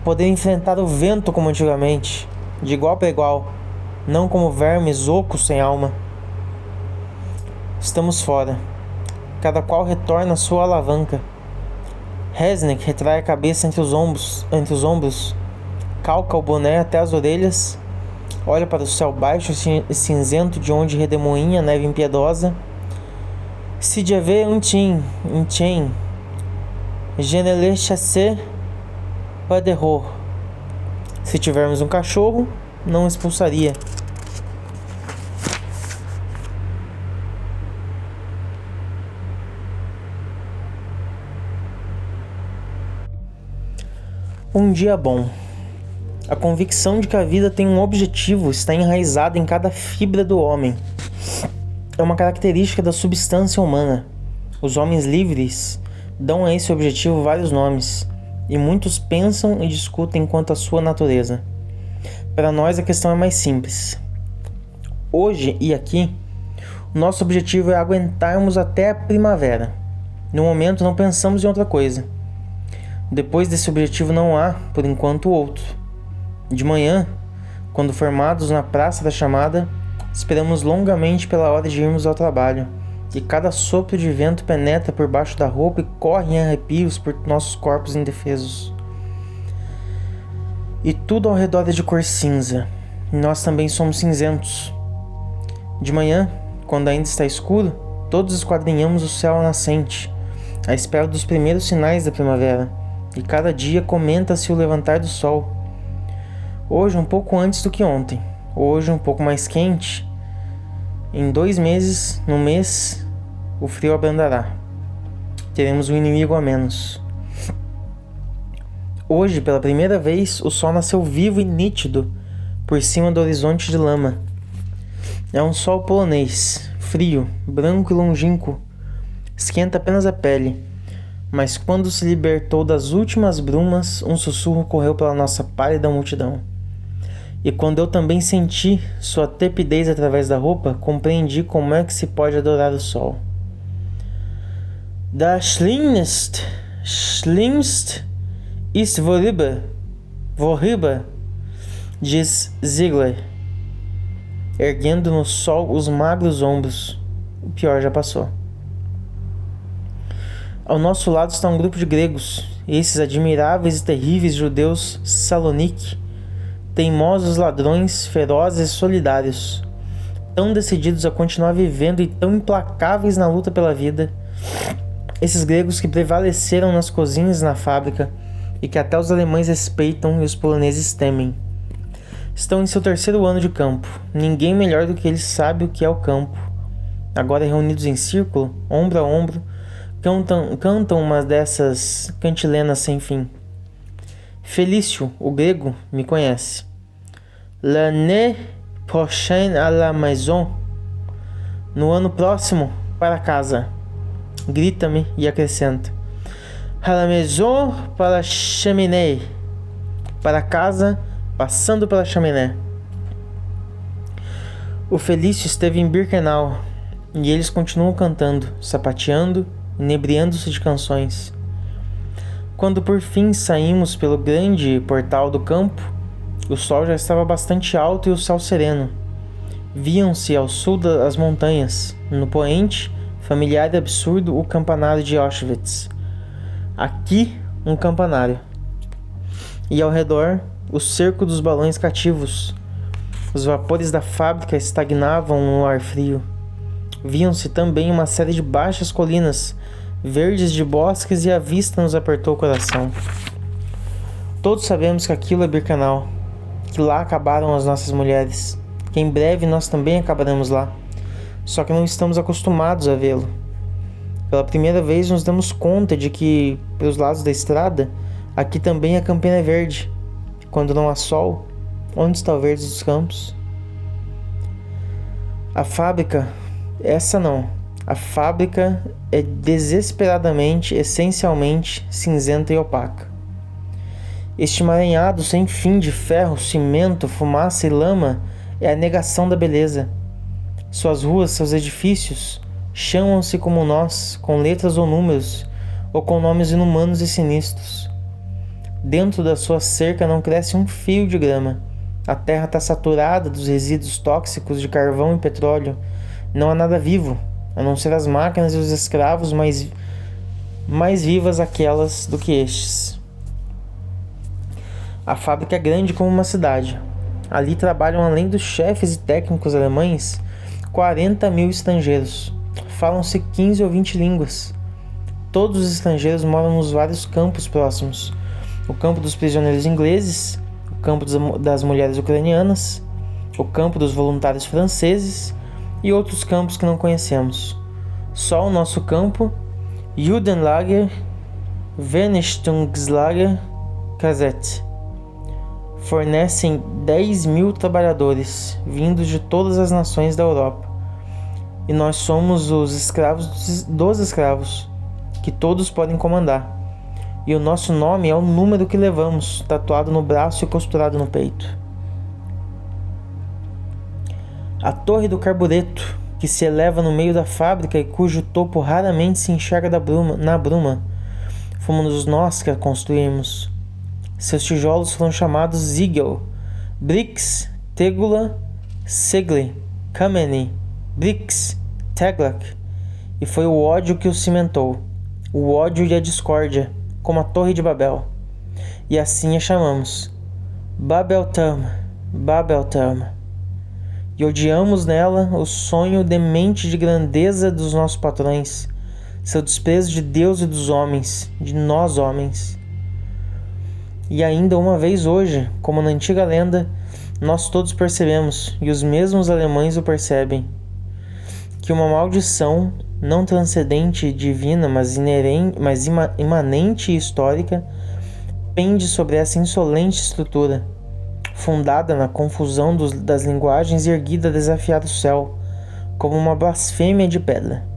poder enfrentar o vento como antigamente, de igual para igual, não como vermes ocos sem alma. Estamos fora. Cada qual retorna à sua alavanca. Resnick retrai a cabeça entre os ombros, calca o boné até as orelhas, olha para o céu baixo e cinzento de onde redemoinha a neve impiedosa. Si j'avais un chien, je ne le chassais pas dehors. Se tivermos um cachorro, não expulsaria. Um dia bom. A convicção de que a vida tem um objetivo está enraizada em cada fibra do homem. É uma característica da substância humana. Os homens livres dão a esse objetivo vários nomes, e muitos pensam e discutem quanto à sua natureza. Para nós a questão é mais simples. Hoje e aqui, o nosso objetivo é aguentarmos até a primavera. No momento não pensamos em outra coisa. Depois desse objetivo não há, por enquanto, outro. De manhã, quando formados na praça da chamada, esperamos longamente pela hora de irmos ao trabalho, e cada sopro de vento penetra por baixo da roupa e corre em arrepios por nossos corpos indefesos. E tudo ao redor é de cor cinza, e nós também somos cinzentos. De manhã, quando ainda está escuro, todos esquadrinhamos o céu nascente, à espera dos primeiros sinais da primavera, e cada dia comenta-se o levantar do sol. Hoje um pouco antes do que ontem, hoje um pouco mais quente. Em 2 meses, no mês, o frio abrandará. Teremos um inimigo a menos. Hoje, pela primeira vez, o sol nasceu vivo e nítido por cima do horizonte de lama. É um sol polonês, frio, branco e longínquo. Esquenta apenas a pele. Mas quando se libertou das últimas brumas, um sussurro correu pela nossa pálida multidão. E quando eu também senti sua tepidez através da roupa, compreendi como é que se pode adorar o sol. Das schlimmst ist vorüber, diz Ziegler, erguendo no sol os magros ombros. O pior já passou. Ao nosso lado está um grupo de gregos, esses admiráveis e terríveis judeus Salonique, teimosos ladrões, ferozes e solidários, tão decididos a continuar vivendo e tão implacáveis na luta pela vida, esses gregos que prevaleceram nas cozinhas e na fábrica e que até os alemães respeitam e os poloneses temem. Estão em seu 3º ano de campo. Ninguém melhor do que eles sabe o que é o campo. Agora reunidos em círculo, ombro a ombro, cantam uma dessas cantilenas sem fim. Felício, o grego, me conhece. L'année prochaine à la maison. No ano próximo, para casa. Grita-me e acrescenta. À la maison, para la cheminée. Para casa, passando pela chaminé. O Felício esteve em Birkenau, e eles continuam cantando, sapateando, inebriando-se de canções. Quando por fim saímos pelo grande portal do campo, o sol já estava bastante alto e o céu sereno. Viam-se ao sul das montanhas, no poente, familiar e absurdo, o campanário de Auschwitz. Aqui, um campanário. E ao redor, o cerco dos balões cativos. Os vapores da fábrica estagnavam no ar frio. Viam-se também uma série de baixas colinas, verdes de bosques, e a vista nos apertou o coração. Todos sabemos que aquilo é Birkenau, que lá acabaram as nossas mulheres, que em breve nós também acabaremos lá. Só que não estamos acostumados a vê-lo. Pela primeira vez nos damos conta de que, pelos lados da estrada, aqui também a campina é verde. Quando não há sol, onde está o verde dos campos? A fábrica, essa não. A fábrica é desesperadamente, essencialmente cinzenta e opaca. Este emaranhado sem fim de ferro, cimento, fumaça e lama é a negação da beleza. Suas ruas, seus edifícios, chamam-se como nós, com letras ou números, ou com nomes inumanos e sinistros. Dentro da sua cerca não cresce um fio de grama. A terra está saturada dos resíduos tóxicos de carvão e petróleo. Não há nada vivo, a não ser as máquinas e os escravos, mais vivas aquelas do que estes. A fábrica é grande como uma cidade. Ali trabalham, além dos chefes e técnicos alemães, 40.000 estrangeiros. Falam-se 15 ou 20 línguas. Todos os estrangeiros moram nos vários campos próximos. O campo dos prisioneiros ingleses, o campo das mulheres ucranianas, o campo dos voluntários franceses e outros campos que não conhecemos. Só o nosso campo, Judenlager, Vernichtungslager, Kazette, fornecem 10.000 trabalhadores, vindos de todas as nações da Europa. E nós somos os escravos dos escravos, que todos podem comandar. E o nosso nome é o número que levamos, tatuado no braço e costurado no peito. A torre do carbureto, que se eleva no meio da fábrica e cujo topo raramente se enxerga na bruma, fomos nós que a construímos. Seus tijolos foram chamados Ziegel, Bricks, Tegula, Segle, Kameny, Bricks, Teglak, e foi o ódio que os cimentou, o ódio e a discórdia, como a Torre de Babel. E assim a chamamos, Babel-Tam, Babel-Tam. E odiamos nela o sonho demente de grandeza dos nossos patrões, seu desprezo de Deus e dos homens, de nós homens. E ainda uma vez hoje, como na antiga lenda, nós todos percebemos, e os mesmos alemães o percebem, que uma maldição, não transcendente e divina, mas imanente e histórica, pende sobre essa insolente estrutura, fundada na confusão das linguagens e erguida a desafiar o céu, como uma blasfêmia de pedra.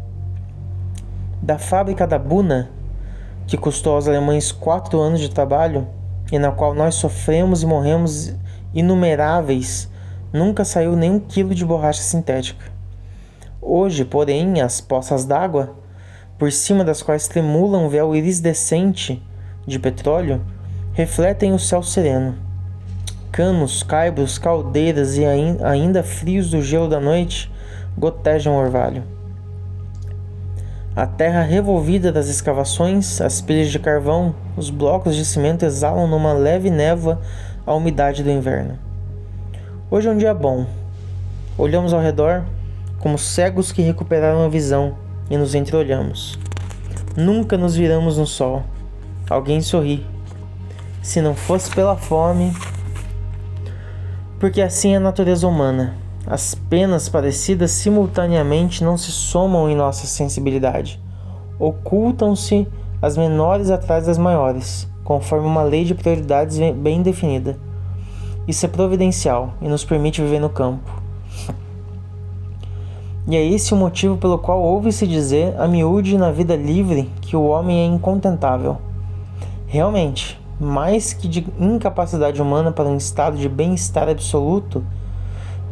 Da fábrica da Buna, que custou aos alemães 4 anos de trabalho, e na qual nós sofremos e morremos inumeráveis, nunca saiu nem 1 quilo de borracha sintética. Hoje, porém, as poças d'água, por cima das quais tremula um véu iridescente de petróleo, refletem o céu sereno. Canos, caibros, caldeiras e ainda frios do gelo da noite gotejam o orvalho. A terra revolvida das escavações, as pilhas de carvão, os blocos de cimento exalam numa leve névoa a umidade do inverno. Hoje é um dia bom. Olhamos ao redor como cegos que recuperaram a visão e nos entreolhamos. Nunca nos viramos no sol. Alguém sorri. Se não fosse pela fome... Porque assim é a natureza humana. As penas parecidas simultaneamente não se somam em nossa sensibilidade. Ocultam-se as menores atrás das maiores, conforme uma lei de prioridades bem definida. Isso é providencial e nos permite viver no campo. E é esse o motivo pelo qual ouve-se dizer a miúde na vida livre que o homem é incontentável. Realmente, mais que de incapacidade humana para um estado de bem-estar absoluto,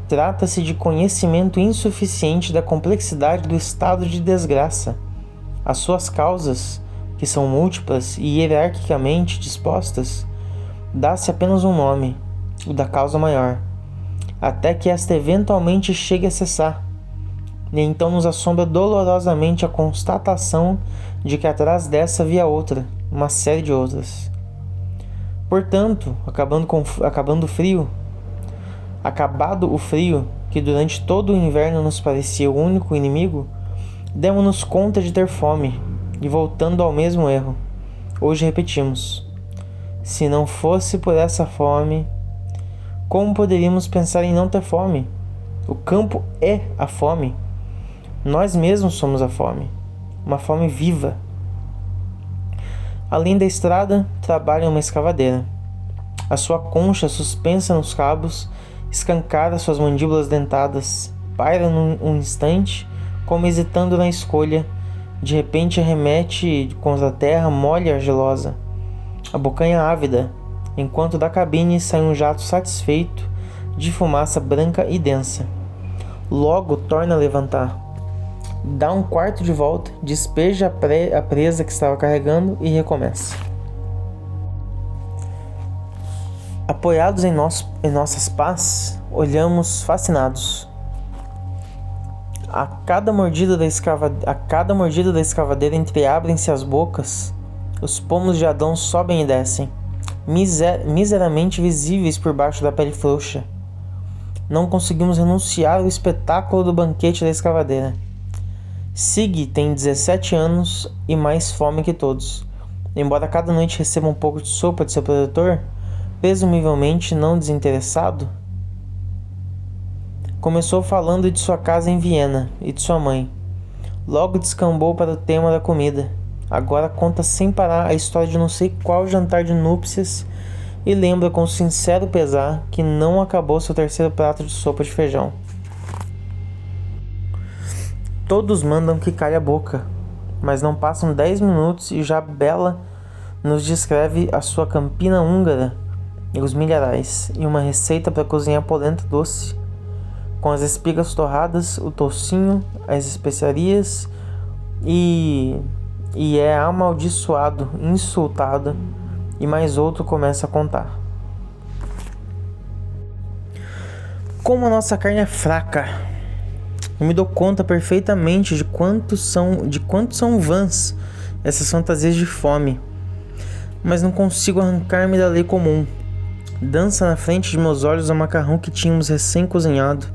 trata-se de conhecimento insuficiente da complexidade do estado de desgraça. As suas causas, que são múltiplas e hierarquicamente dispostas, dá-se apenas um nome, o da causa maior, até que esta eventualmente chegue a cessar. E então nos assombra dolorosamente a constatação de que atrás dessa havia outra, uma série de outras. Portanto, acabado o frio, que durante todo o inverno nos parecia o único inimigo, demos-nos conta de ter fome, e voltando ao mesmo erro, hoje repetimos: se não fosse por essa fome, como poderíamos pensar em não ter fome? O campo é a fome. Nós mesmos somos a fome, uma fome viva. Além da estrada, trabalha uma escavadeira. A sua concha, suspensa nos cabos, escancara suas mandíbulas dentadas, paira num instante, como hesitando na escolha. De repente arremete contra a terra mole e argilosa, a bocanha ávida, enquanto da cabine sai um jato satisfeito de fumaça branca e densa. Logo torna a levantar. Dá um quarto de volta, despeja a presa que estava carregando e recomeça. Apoiados em nossas pás, olhamos fascinados. A cada mordida da escavadeira entreabrem-se as bocas, os pomos de Adão sobem e descem, miseramente visíveis por baixo da pele frouxa. Não conseguimos renunciar ao espetáculo do banquete da escavadeira. Sig tem 17 anos e mais fome que todos. Embora cada noite receba um pouco de sopa de seu protetor, presumivelmente não desinteressado, começou falando de sua casa em Viena e de sua mãe. Logo descambou para o tema da comida. Agora conta sem parar a história de não sei qual jantar de núpcias e lembra com sincero pesar que não acabou seu terceiro prato de sopa de feijão. Todos mandam que calhe a boca, mas não passam 10 minutos e já Bela nos descreve a sua campina húngara e os milharais, e uma receita para cozinhar polenta doce, com as espigas torradas, o toucinho, as especiarias, e é amaldiçoado, insultado, e mais outro começa a contar. Como a nossa carne é fraca, eu me dou conta perfeitamente de quanto são vãs essas fantasias de fome, mas não consigo arrancar-me da lei comum. Dança na frente de meus olhos o macarrão que tínhamos recém-cozinhado.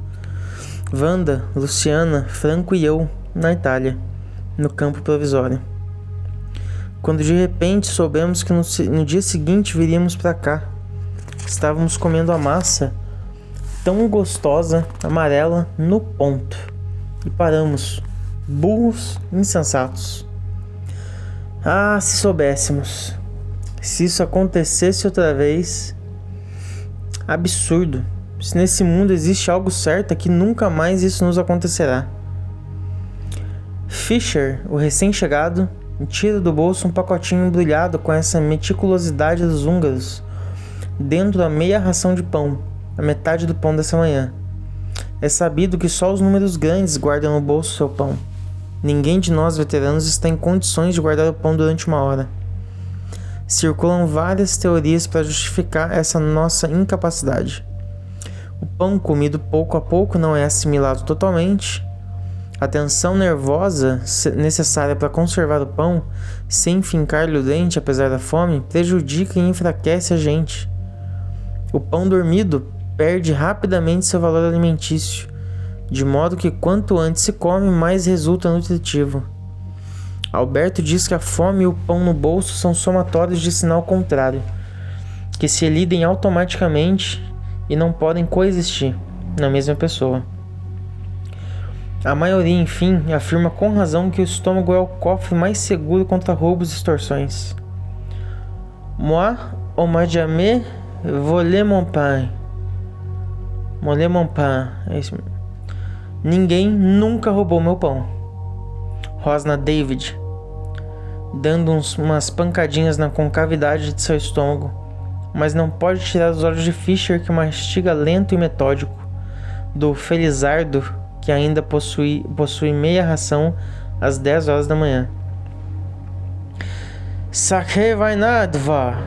Wanda, Luciana, Franco e eu, na Itália, no campo provisório. Quando de repente soubemos que no dia seguinte viríamos para cá, estávamos comendo a massa, tão gostosa, amarela, no ponto. E paramos, burros, insensatos. Ah, se soubéssemos. Se isso acontecesse outra vez... Absurdo. Se nesse mundo existe algo certo, é que nunca mais isso nos acontecerá. Fischer, o recém-chegado, tira do bolso um pacotinho embrulhado com essa meticulosidade dos húngaros, dentro da meia ração de pão, a metade do pão dessa manhã. É sabido que só os números grandes guardam no bolso seu pão. Ninguém de nós veteranos está em condições de guardar o pão durante uma hora. Circulam várias teorias para justificar essa nossa incapacidade. O pão comido pouco a pouco não é assimilado totalmente. A tensão nervosa necessária para conservar o pão, sem fincar-lhe o dente apesar da fome, prejudica e enfraquece a gente. O pão dormido perde rapidamente seu valor alimentício, de modo que quanto antes se come, mais resulta nutritivo. Alberto diz que a fome e o pão no bolso são somatórios de sinal contrário, que se elidem automaticamente e não podem coexistir na mesma pessoa. A maioria, enfim, afirma com razão que o estômago é o cofre mais seguro contra roubos e extorsões. Moi, on m'a jamais volé mon pain. Volé mon pain. É isso mesmo. Ninguém nunca roubou meu pão. Rosna David, dando umas pancadinhas na concavidade de seu estômago, mas não pode tirar os olhos de Fischer, que mastiga lento e metódico, do Felizardo, que ainda possui meia ração às 10 horas da manhã. Sacré vai nada, vá.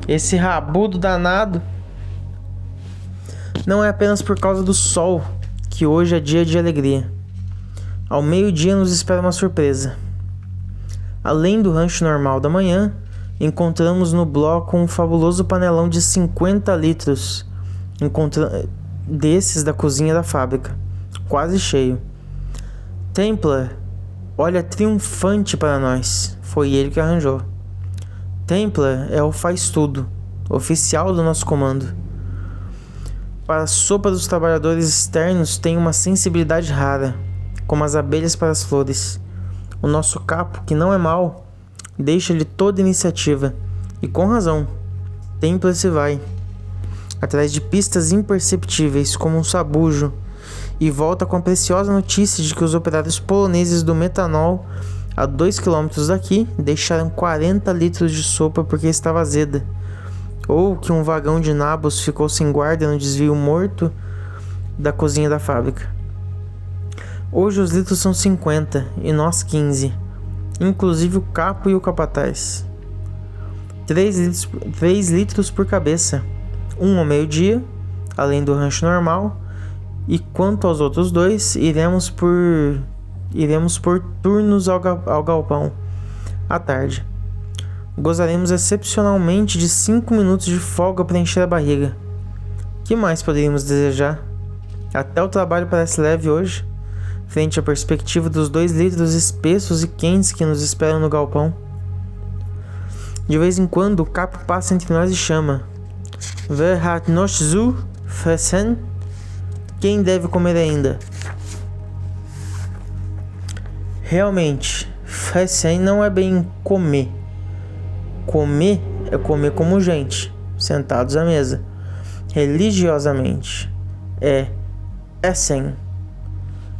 Esse rabudo danado. Não é apenas por causa do sol que hoje é dia de alegria. Ao meio-dia nos espera uma surpresa. Além do rancho normal da manhã, encontramos no bloco um fabuloso panelão de 50 litros, desses da cozinha da fábrica, quase cheio. Templar olha triunfante para nós. Foi ele que arranjou. Templar é o faz-tudo, oficial do nosso comando. Para a sopa dos trabalhadores externos tem uma sensibilidade rara, como as abelhas para as flores. O nosso capo, que não é mau, deixa-lhe toda iniciativa, e com razão. Templar se vai, atrás de pistas imperceptíveis como um sabujo, e volta com a preciosa notícia de que os operários poloneses do metanol, a 2 km daqui, deixaram 40 litros de sopa porque estava azeda, ou que um vagão de nabos ficou sem guarda no desvio morto da cozinha da fábrica. Hoje os litros são 50 e nós 15, inclusive o capo e o capataz. 3 litros por cabeça, um ao meio-dia, além do rancho normal, e quanto aos outros 2, iremos por turnos ao galpão, à tarde. Gozaremos excepcionalmente de 5 minutos de folga para encher a barriga. Que mais poderíamos desejar? Até o trabalho parece leve hoje, frente à perspectiva dos 2 litros espessos e quentes que nos esperam no galpão. De vez em quando o capo passa entre nós e chama: Wer hat noch zu fressen? Quem deve comer ainda? Realmente, fressen não é bem comer. Comer é comer como gente, sentados à mesa. Religiosamente é essen.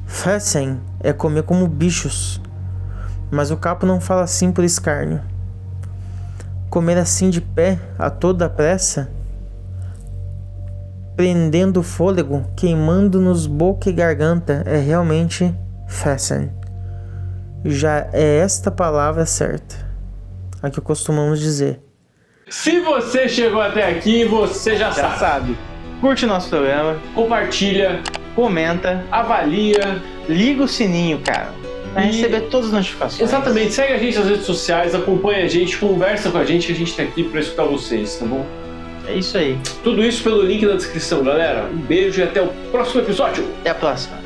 Fressen é comer como bichos. Mas o capo não fala assim por escárnio. Comer assim de pé, a toda pressa, prendendo o fôlego, queimando-nos boca e garganta, é realmente fressen. Já é esta palavra certa, a que costumamos dizer. Se você chegou até aqui, você já sabe. Curte nosso programa, Compartilha, comenta, avalia, liga o sininho, cara, pra receber todas as notificações. Exatamente, segue a gente nas redes sociais, acompanha a gente, conversa com a gente, que a gente tá aqui pra escutar vocês, tá bom? É isso aí. Tudo isso pelo link na descrição, galera. Um beijo e até o próximo episódio. Até a próxima.